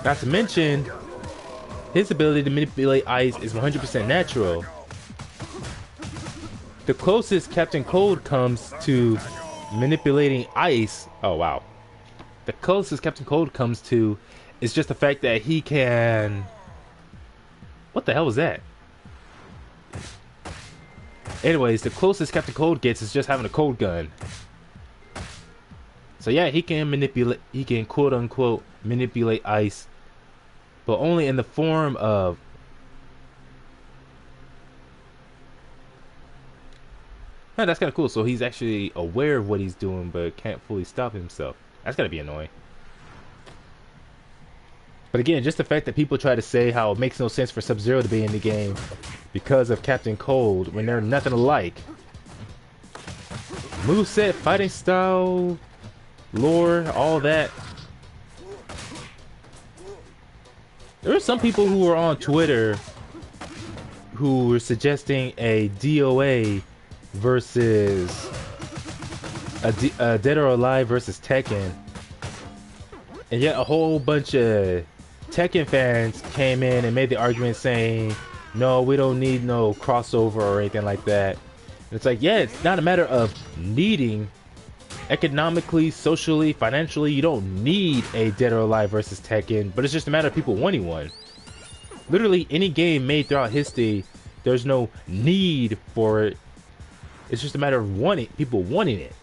A: Not to mention, his ability to manipulate ice is 100% natural. The closest Captain Cold comes to manipulating ice, oh wow. The closest Captain Cold comes to is just the fact that he can... What the hell was that? Anyways, the closest Captain Cold gets is just having a cold gun. So yeah, he can manipulate, he can quote unquote manipulate ice, but only in the form of... Oh, that's kind of cool. So he's actually aware of what he's doing, but can't fully stop himself. That's gotta be annoying. But again, just the fact that people try to say how it makes no sense for Sub-Zero to be in the game because of Captain Cold when they're nothing alike. Moveset, fighting style, lore, all that. There are some people who were on Twitter who were suggesting a DOA versus a Dead or Alive versus Tekken. And yet a whole bunch of Tekken fans came in and made the argument saying, no, we don't need no crossover or anything like that. And it's like, yeah, it's not a matter of needing. Economically, socially, financially, you don't need a Dead or Alive versus Tekken, but it's just a matter of people wanting one. Literally any game made throughout history, there's no need for it. It's just a matter of people wanting it.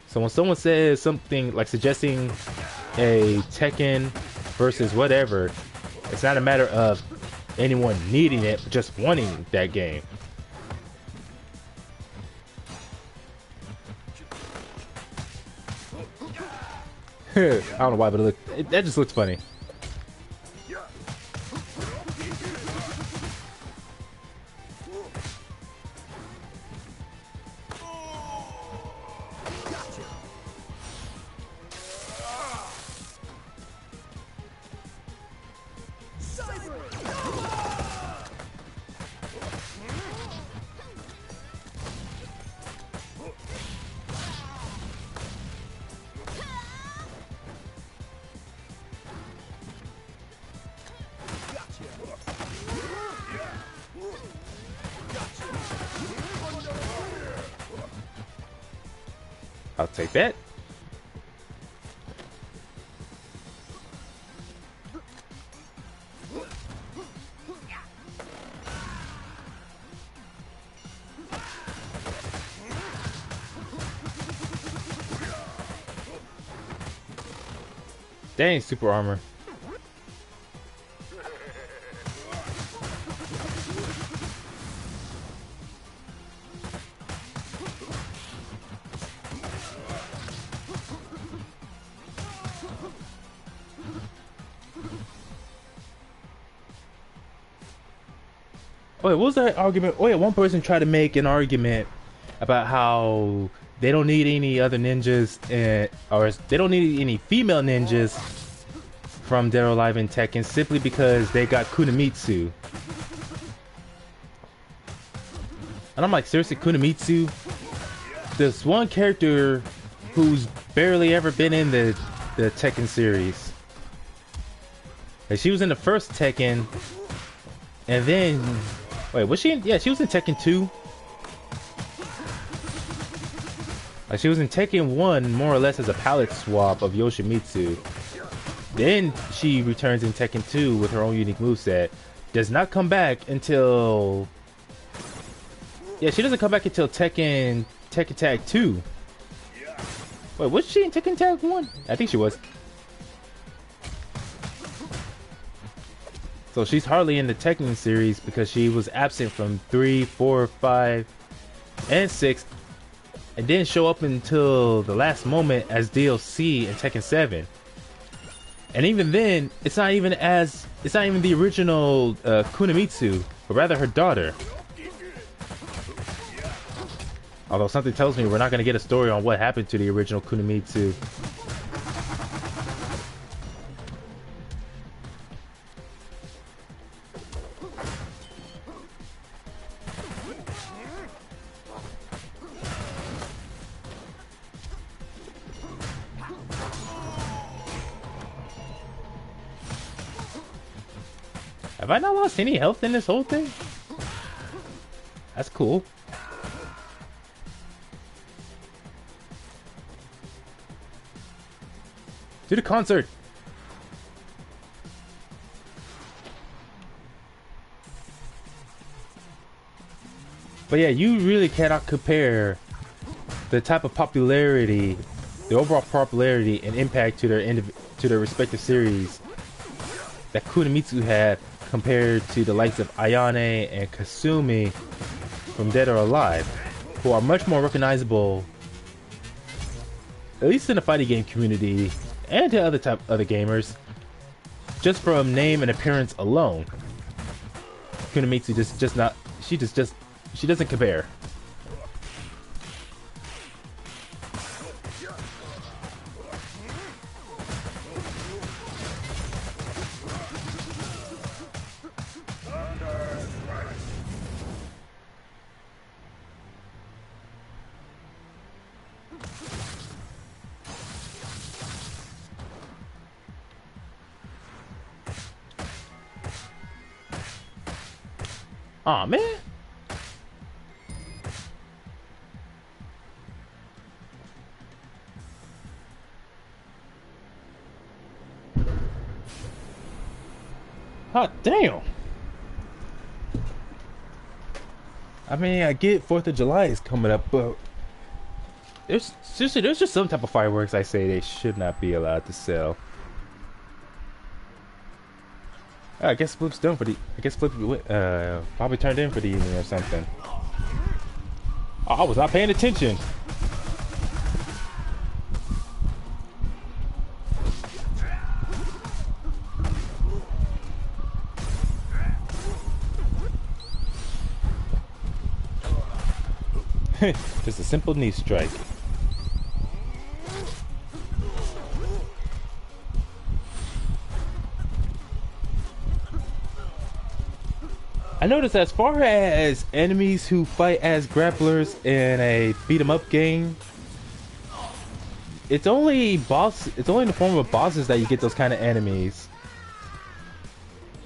A: So when someone says something like suggesting a Tekken versus whatever, it's not a matter of anyone needing it, but just wanting that game. I don't know why, but that just looks funny. I'll take that. Dang, super armor. Wait, what was that argument? Oh yeah, one person tried to make an argument about how they don't need any other ninjas, or they don't need any female ninjas from Dead or Alive and Tekken simply because they got Kunimitsu. And I'm like, seriously, Kunimitsu? This one character who's barely ever been in the Tekken series. Like, she was in the first Tekken, and then... Wait, was she in... Yeah, she was in Tekken 2. Like, she was in Tekken 1 more or less as a palette swap of Yoshimitsu. Then she returns in Tekken 2 with her own unique moveset. Does not come back until... Yeah, she doesn't come back until Tekken Tag 2. Wait, was she in Tekken Tag 1? I think she was. So she's hardly in the Tekken series because she was absent from 3, 4, 5, and 6, and didn't show up until the last moment as DLC in Tekken 7. And even then, it's not even the original Kunimitsu, but rather her daughter. Although something tells me we're not going to get a story on what happened to the original Kunimitsu. Have I not lost any health in this whole thing? That's cool. To the concert! But yeah, you really cannot compare the type of popularity, the overall popularity and impact to their respective series that Kunimitsu had compared to the likes of Ayane and Kasumi from Dead or Alive, who are much more recognizable, at least in the fighting game community and to other gamers, just from name and appearance alone. Kunimitsu she doesn't compare. Aw, man. Hot damn. I mean, I get 4th of July is coming up, but there's just some type of fireworks I say they should not be allowed to sell. I guess Flip's done for the... I guess Flip probably turned in for the evening or something. Oh, I was not paying attention. Just a simple knee strike. I noticed as far as enemies who fight as grapplers in a beat 'em up game, it's only in the form of bosses that you get those kind of enemies.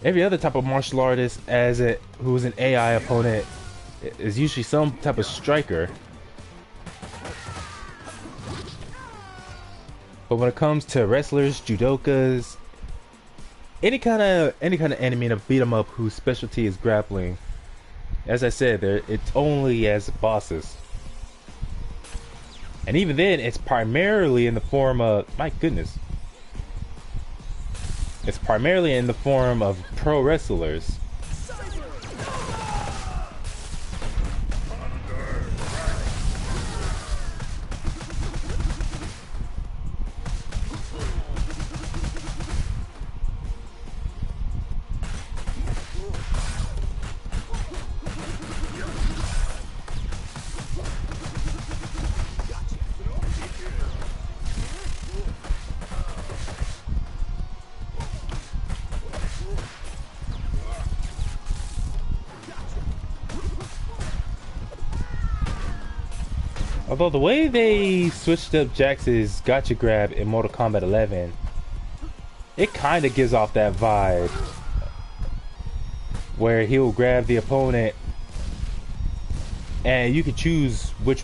A: Every other type of martial artist who is an AI opponent is usually some type of striker. But when it comes to wrestlers, judokas, any kind of enemy in a beat 'em up whose specialty is grappling, as I said, it's only as bosses. And even then, it's primarily in the form of, my goodness, it's primarily in the form of pro wrestlers. Although the way they switched up Jax's gotcha grab in Mortal Kombat 11, it kind of gives off that vibe where he'll grab the opponent and you can choose which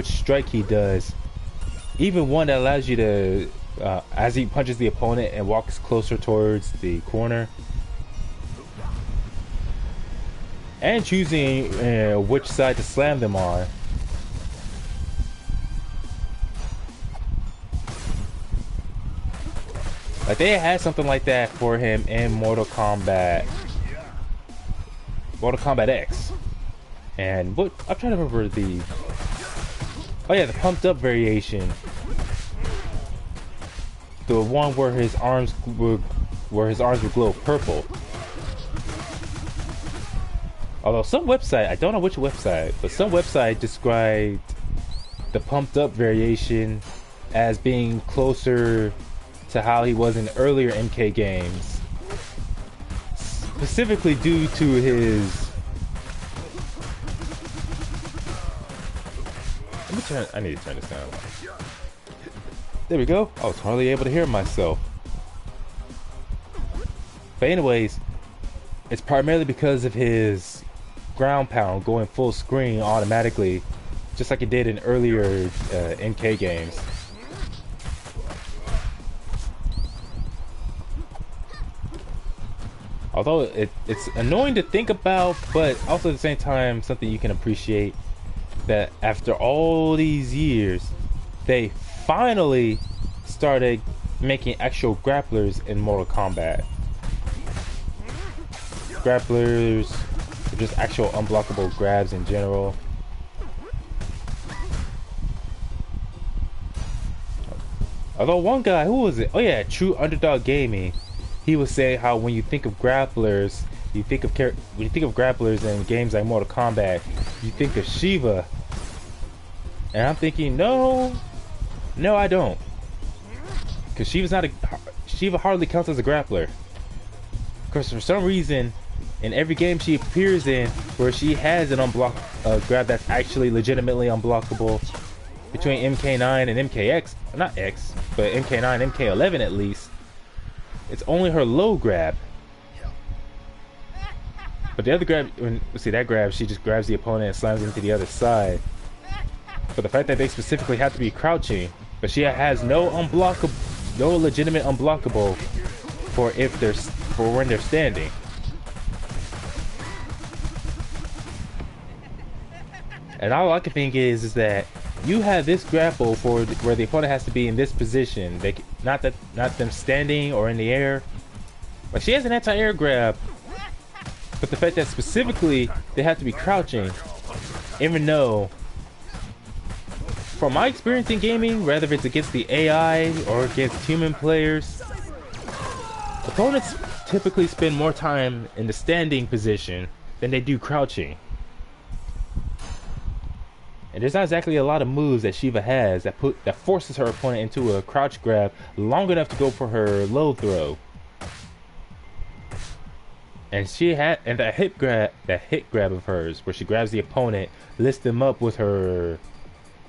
A: strike he does. Even one that allows you to, as he punches the opponent and walks closer towards the corner, and choosing which side to slam them on. Like they had something like that for him in Mortal Kombat X. And what I'm trying to remember the, oh yeah, the pumped up variation. The one where his arms would glow purple. Although some website, I don't know which website, but some website described the pumped up variation as being closer to how he was in earlier MK games, specifically due to his, I need to turn this down. There we go. I was hardly able to hear myself. But anyways, it's primarily because of his ground pound going full screen automatically, just like it did in earlier MK games. Although it's annoying to think about, but also at the same time something you can appreciate, that after all these years, they finally started making actual grapplers in Mortal Kombat. Grapplers, or just actual unblockable grabs in general. Although one guy, who was it? Oh yeah, True Underdog Gaming. He was saying how when you think of grapplers, when you think of grapplers in games like Mortal Kombat, you think of Shiva. And I'm thinking, no, I don't, because Shiva hardly counts as a grappler. Because for some reason, in every game she appears in, where she has an grab that's actually legitimately unblockable, between MK9 and MKX, not X, but MK9, MK11 at least. It's only her low grab. But the other grab, that grab, she just grabs the opponent and slams him to the other side. But the fact that they specifically have to be crouching, but she has no legitimate unblockable for when they're standing. And all I can think is that you have this grapple for where the opponent has to be in this position. Not them standing or in the air. Like she has an anti-air grab, but the fact that specifically they have to be crouching, even though, from my experience in gaming, whether it's against the AI or against human players, opponents typically spend more time in the standing position than they do crouching. And there's not exactly a lot of moves that Shiva has that forces her opponent into a crouch grab long enough to go for her low throw. And that hit grab of hers, where she grabs the opponent, lifts them up with her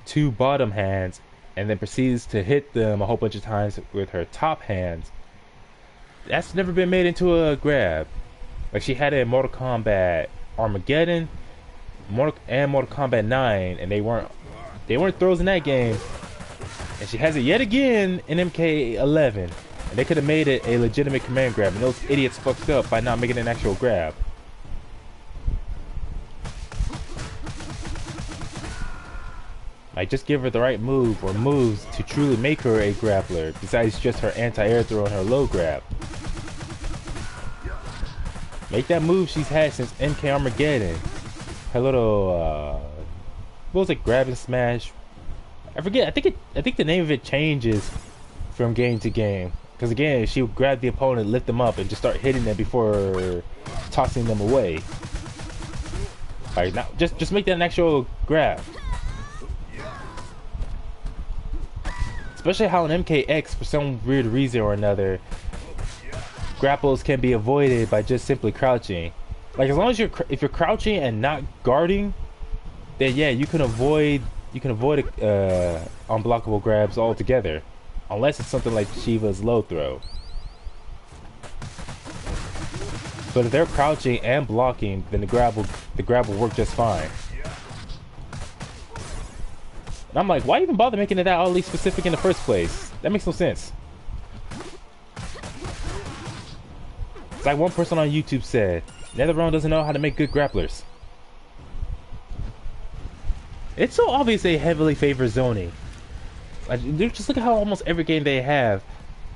A: two bottom hands, and then proceeds to hit them a whole bunch of times with her top hands. That's never been made into a grab. Like she had it in Mortal Kombat Armageddon, Mortal Kombat 9, and they weren't throws in that game. And she has it yet again in MK11. And they could have made it a legitimate command grab, and those idiots fucked up by not making an actual grab. Like, just give her the right move or moves to truly make her a grappler, besides just her anti-air throw and her low grab. Make that move she's had since MK Armageddon. Her little, what was it, grab and smash? I forget, I think the name of it changes from game to game. Because again, she would grab the opponent, lift them up, and just start hitting them before tossing them away. Like, now, just make that an actual grab. Especially how in MKX, for some weird reason or another, grapples can be avoided by just simply crouching. Like, as long as if you're crouching and not guarding, then yeah, you can avoid unblockable grabs altogether, unless it's something like Shiva's low throw. But if they're crouching and blocking, then the grab will work just fine. And I'm like, why even bother making it that oddly specific in the first place? That makes no sense. It's like one person on YouTube said, NetherRealm doesn't know how to make good grapplers. It's so obvious they heavily favor zoning. Like, just look at how almost every game they have,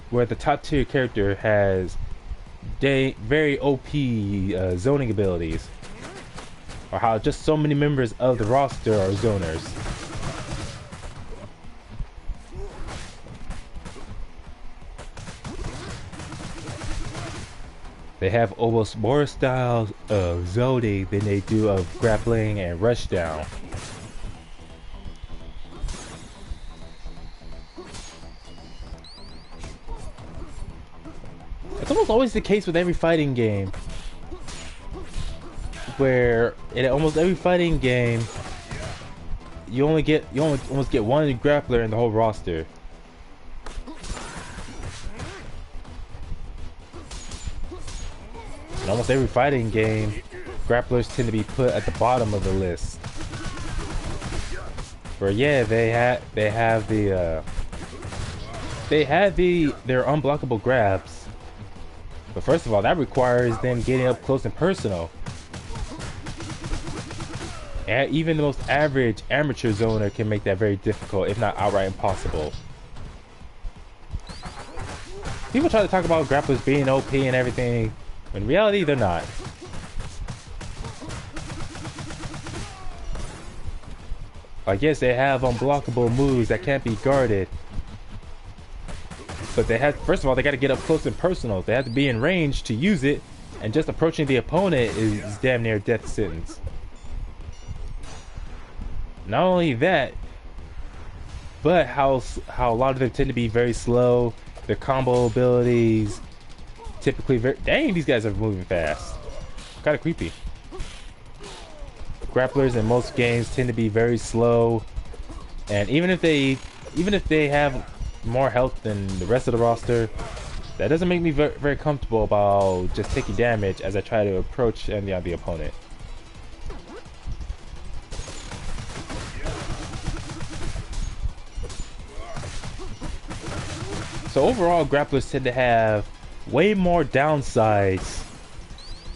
A: where the top tier character has very OP zoning abilities, or how just so many members of the roster are zoners. They have almost more styles of zoning than they do of grappling and rushdown. It's almost always the case with every fighting game, where in almost every fighting game you only almost get one grappler in the whole roster. In almost every fighting game, grapplers tend to be put at the bottom of the list. Where yeah, they have their unblockable grabs. But first of all, that requires them getting up close and personal. And even the most average amateur zoner can make that very difficult, if not outright impossible. People try to talk about grapplers being OP and everything. In reality, they're not. Like, yes, they have unblockable moves that can't be guarded. But they have, first of all, they got to get up close and personal. They have to be in range to use it, and just approaching the opponent is damn near death sentence. Not only that, but how a lot of them tend to be very slow. Their combo abilities typically very... Dang, these guys are moving fast. Kind of creepy. Grapplers in most games tend to be very slow, and even if they have more health than the rest of the roster, that doesn't make me very, very comfortable about just taking damage as I try to approach the opponent. So overall, grapplers tend to have way more downsides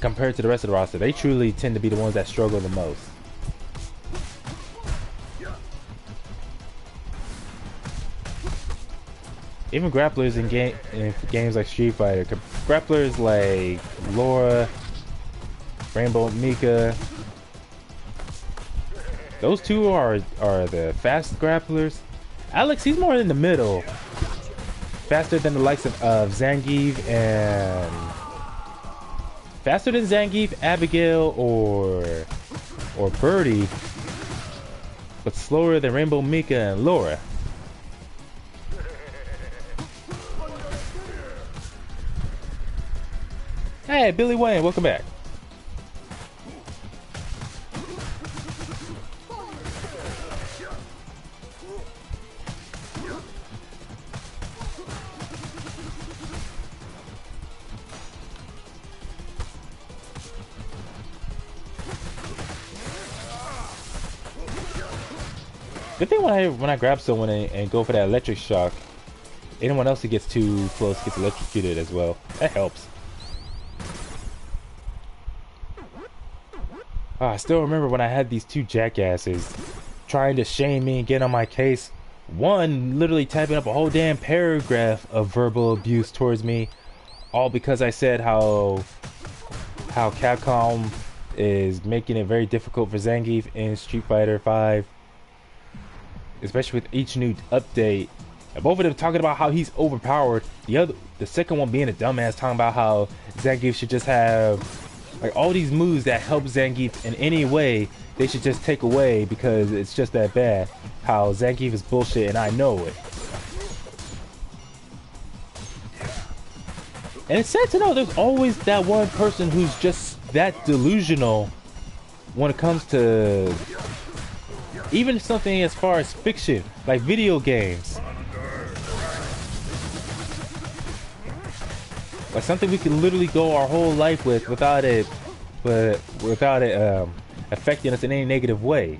A: compared to the rest of the roster. They truly tend to be the ones that struggle the most. Even grapplers in games like Street Fighter, grapplers like Laura, Rainbow Mika, those two are the fast grapplers. Alex, he's more in the middle, faster than the likes of Zangief and faster than Zangief, Abigail, or Birdie, but slower than Rainbow Mika and Laura. Hey, Billy Wayne, welcome back. Good thing when I grab someone and go for that electric shock, anyone else who gets too close gets electrocuted as well. That helps. Oh, I still remember when I had these two jackasses trying to shame me and get on my case. One literally typing up a whole damn paragraph of verbal abuse towards me, all because I said how Capcom is making it very difficult for Zangief in Street Fighter 5, especially with each new update. And both of them talking about how he's overpowered. The second one being a dumbass talking about how Zangief should just have like all these moves that help Zangief in any way. They should just take away because it's just that bad. How Zangief is bullshit and I know it. And it's sad to know there's always that one person who's just that delusional when it comes to even something as far as fiction, like video games. Like something we can literally go our whole life with without it affecting us in any negative way.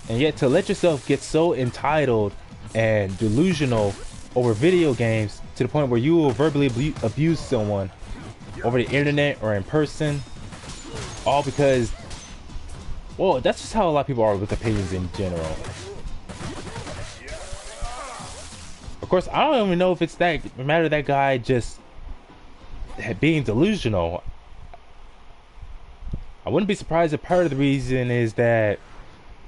A: And yet to let yourself get so entitled and delusional over video games to the point where you will verbally abuse someone over the internet or in person, all because, well, that's just how a lot of people are with opinions in general. Of course, I don't even know if it's that matter of that guy just being delusional. I wouldn't be surprised if part of the reason is that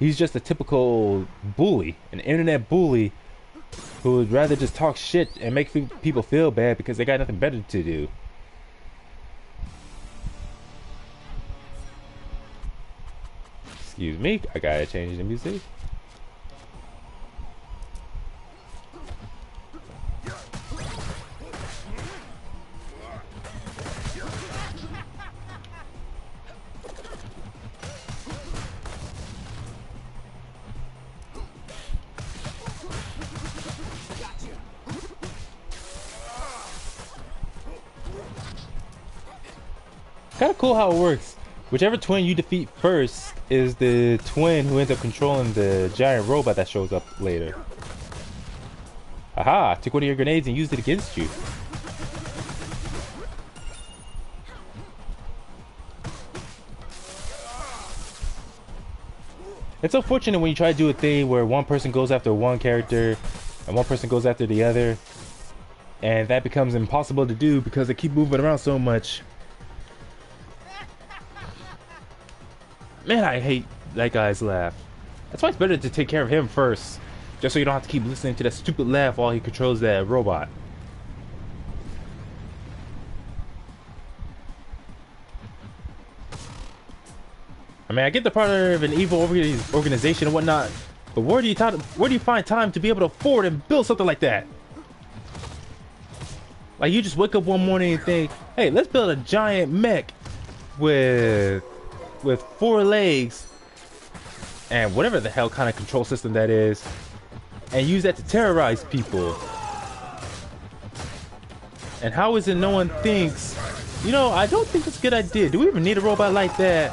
A: he's just a typical bully, an internet bully who would rather just talk shit and make people feel bad because they got nothing better to do. Excuse me, I gotta change the music. Kind of cool how it works. Whichever twin you defeat first is the twin who ends up controlling the giant robot that shows up later. Aha! Took one of your grenades and used it against you. It's unfortunate when you try to do a thing where one person goes after one character and one person goes after the other, and that becomes impossible to do because they keep moving around so much. Man, I hate that guy's laugh. That's why it's better to take care of him first, just so you don't have to keep listening to that stupid laugh while he controls that robot. I mean, I get the part of an evil organization and whatnot, but where do you find time to be able to afford and build something like that? Like you just wake up one morning and think, hey, let's build a giant mech with 4 legs and whatever the hell kind of control system that is, and use that to terrorize people. And how is it no one thinks, you know, I don't think it's a good idea. Do we even need a robot like that?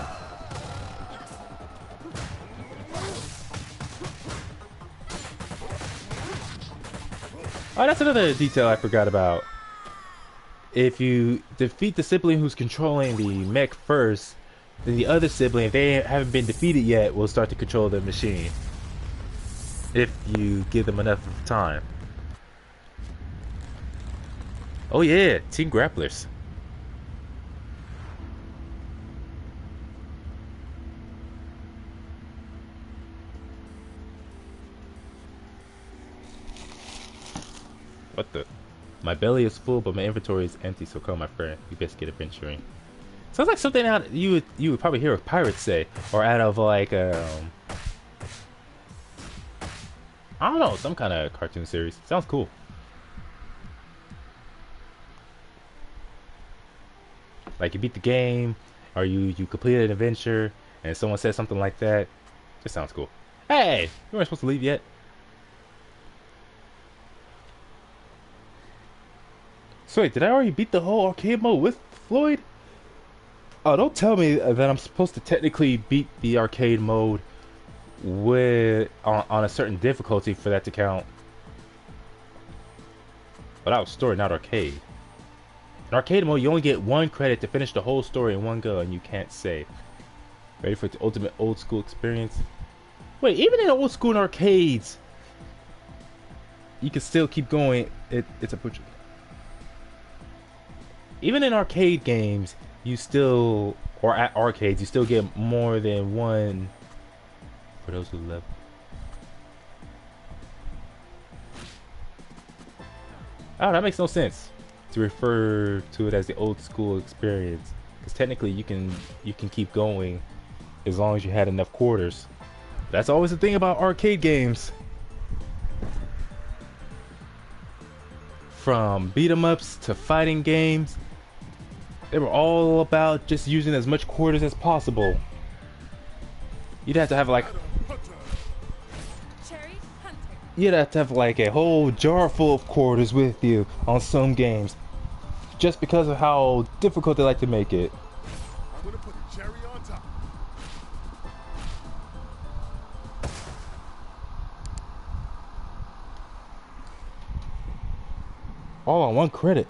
A: Oh, that's another detail I forgot about. If you defeat the sibling who's controlling the mech first, then the other sibling, if they haven't been defeated yet, will start to control the machine. If you give them enough time. Oh yeah, Team Grapplers. What the? My belly is full, but my inventory is empty, so come, my friend. You best get adventuring. Sounds like something out you would probably hear a pirate say, or out of like I don't know, some kind of cartoon series. Sounds cool. Like you beat the game, or you completed an adventure, and someone says something like that. Just sounds cool. Hey, you weren't supposed to leave yet. So wait, did I already beat the whole arcade mode with Floyd? Oh, don't tell me that I'm supposed to technically beat the arcade mode with on a certain difficulty for that to count. But that was story, not arcade. In arcade mode, you only get 1 credit to finish the whole story in one go, and you can't save. Ready for the ultimate old school experience? Wait, even in old school arcades, you can still keep going. It's a butcher. Even in arcade games, you still, or at arcades, you still get more than one. For those who love. Oh, that makes no sense to refer to it as the old school experience, because technically you can keep going as long as you had enough quarters. That's always the thing about arcade games. From beat 'em ups to fighting games, they were all about just using as much quarters as possible. You'd have to have like a whole jar full of quarters with you on some games, just because of how difficult they like to make it.
C: I'm gonna put a cherry on top.
A: All on 1 credit.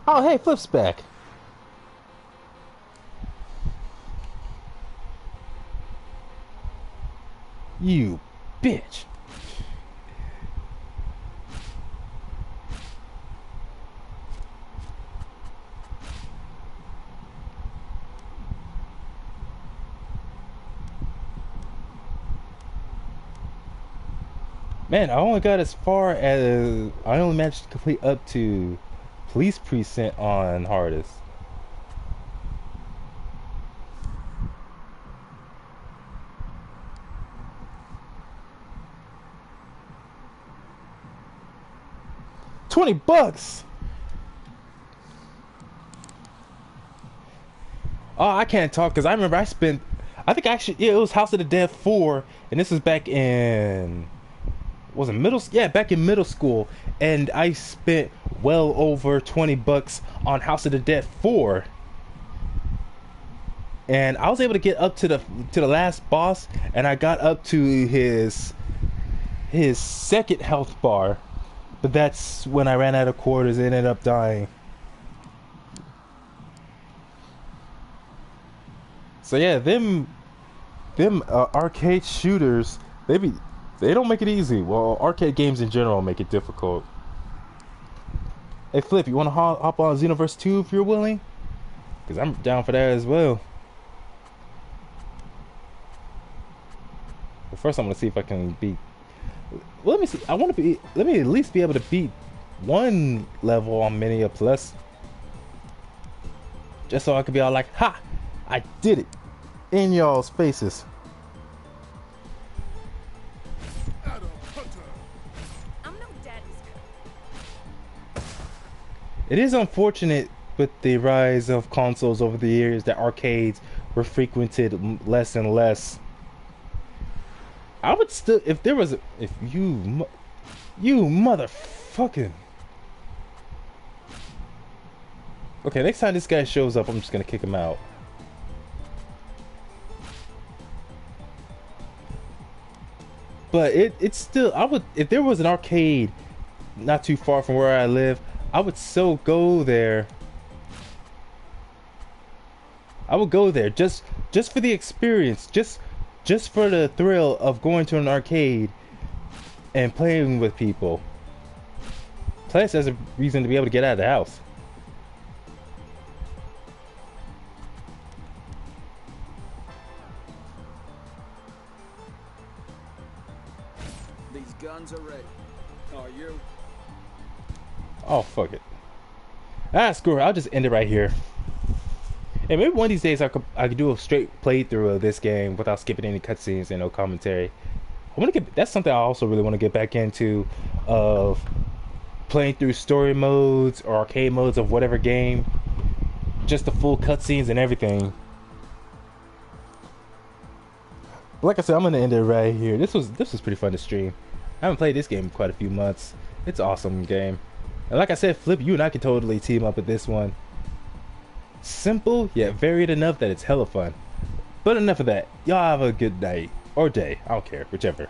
A: Oh, hey, Flip's back. You bitch. Man, I only got as far as I only managed to complete up to police precinct on hardest. $20. Oh, I can't talk because I remember I spent. I think actually, yeah, it was House of the Dead 4, and this was back in. Was it middle? Yeah, back in middle school, and I spent well over $20 on House of the Dead 4, and I was able to get up to the last boss, and I got up to his second health bar, but that's when I ran out of quarters and ended up dying. So yeah, them arcade shooters, they don't make it easy. Well, arcade games in general make it difficult. Hey Flip, you want to hop on Xenoverse 2 if you're willing? Because I'm down for that as well. But first I'm going to see if I can beat... Well, let me see. Let me at least be able to beat one level on Mania Plus. Just so I can be all like, ha! I did it! In y'all's faces. It is unfortunate with the rise of consoles over the years that arcades were frequented less and less. I would still, if you motherfucking. Okay, next time this guy shows up, I'm just gonna kick him out. But it's still, if there was an arcade not too far from where I live, I would still go there. I would go there just for the experience, just for the thrill of going to an arcade and playing with people. Plus, as a reason to be able to get out of the house.
B: These guns are ready. Are you?
A: Oh, fuck it. Ah, screw it. I'll just end it right here. And maybe one of these days I could do a straight playthrough of this game without skipping any cutscenes and no commentary. That's something I also really want to get back into, of playing through story modes or arcade modes of whatever game, just the full cutscenes and everything. But like I said, I'm gonna end it right here. This was pretty fun to stream. I haven't played this game in quite a few months. It's an awesome game. And like I said, Flip, you and I can totally team up with this one. Simple yet varied enough that it's hella fun. But enough of that. Y'all have a good night or day. I don't care, whichever.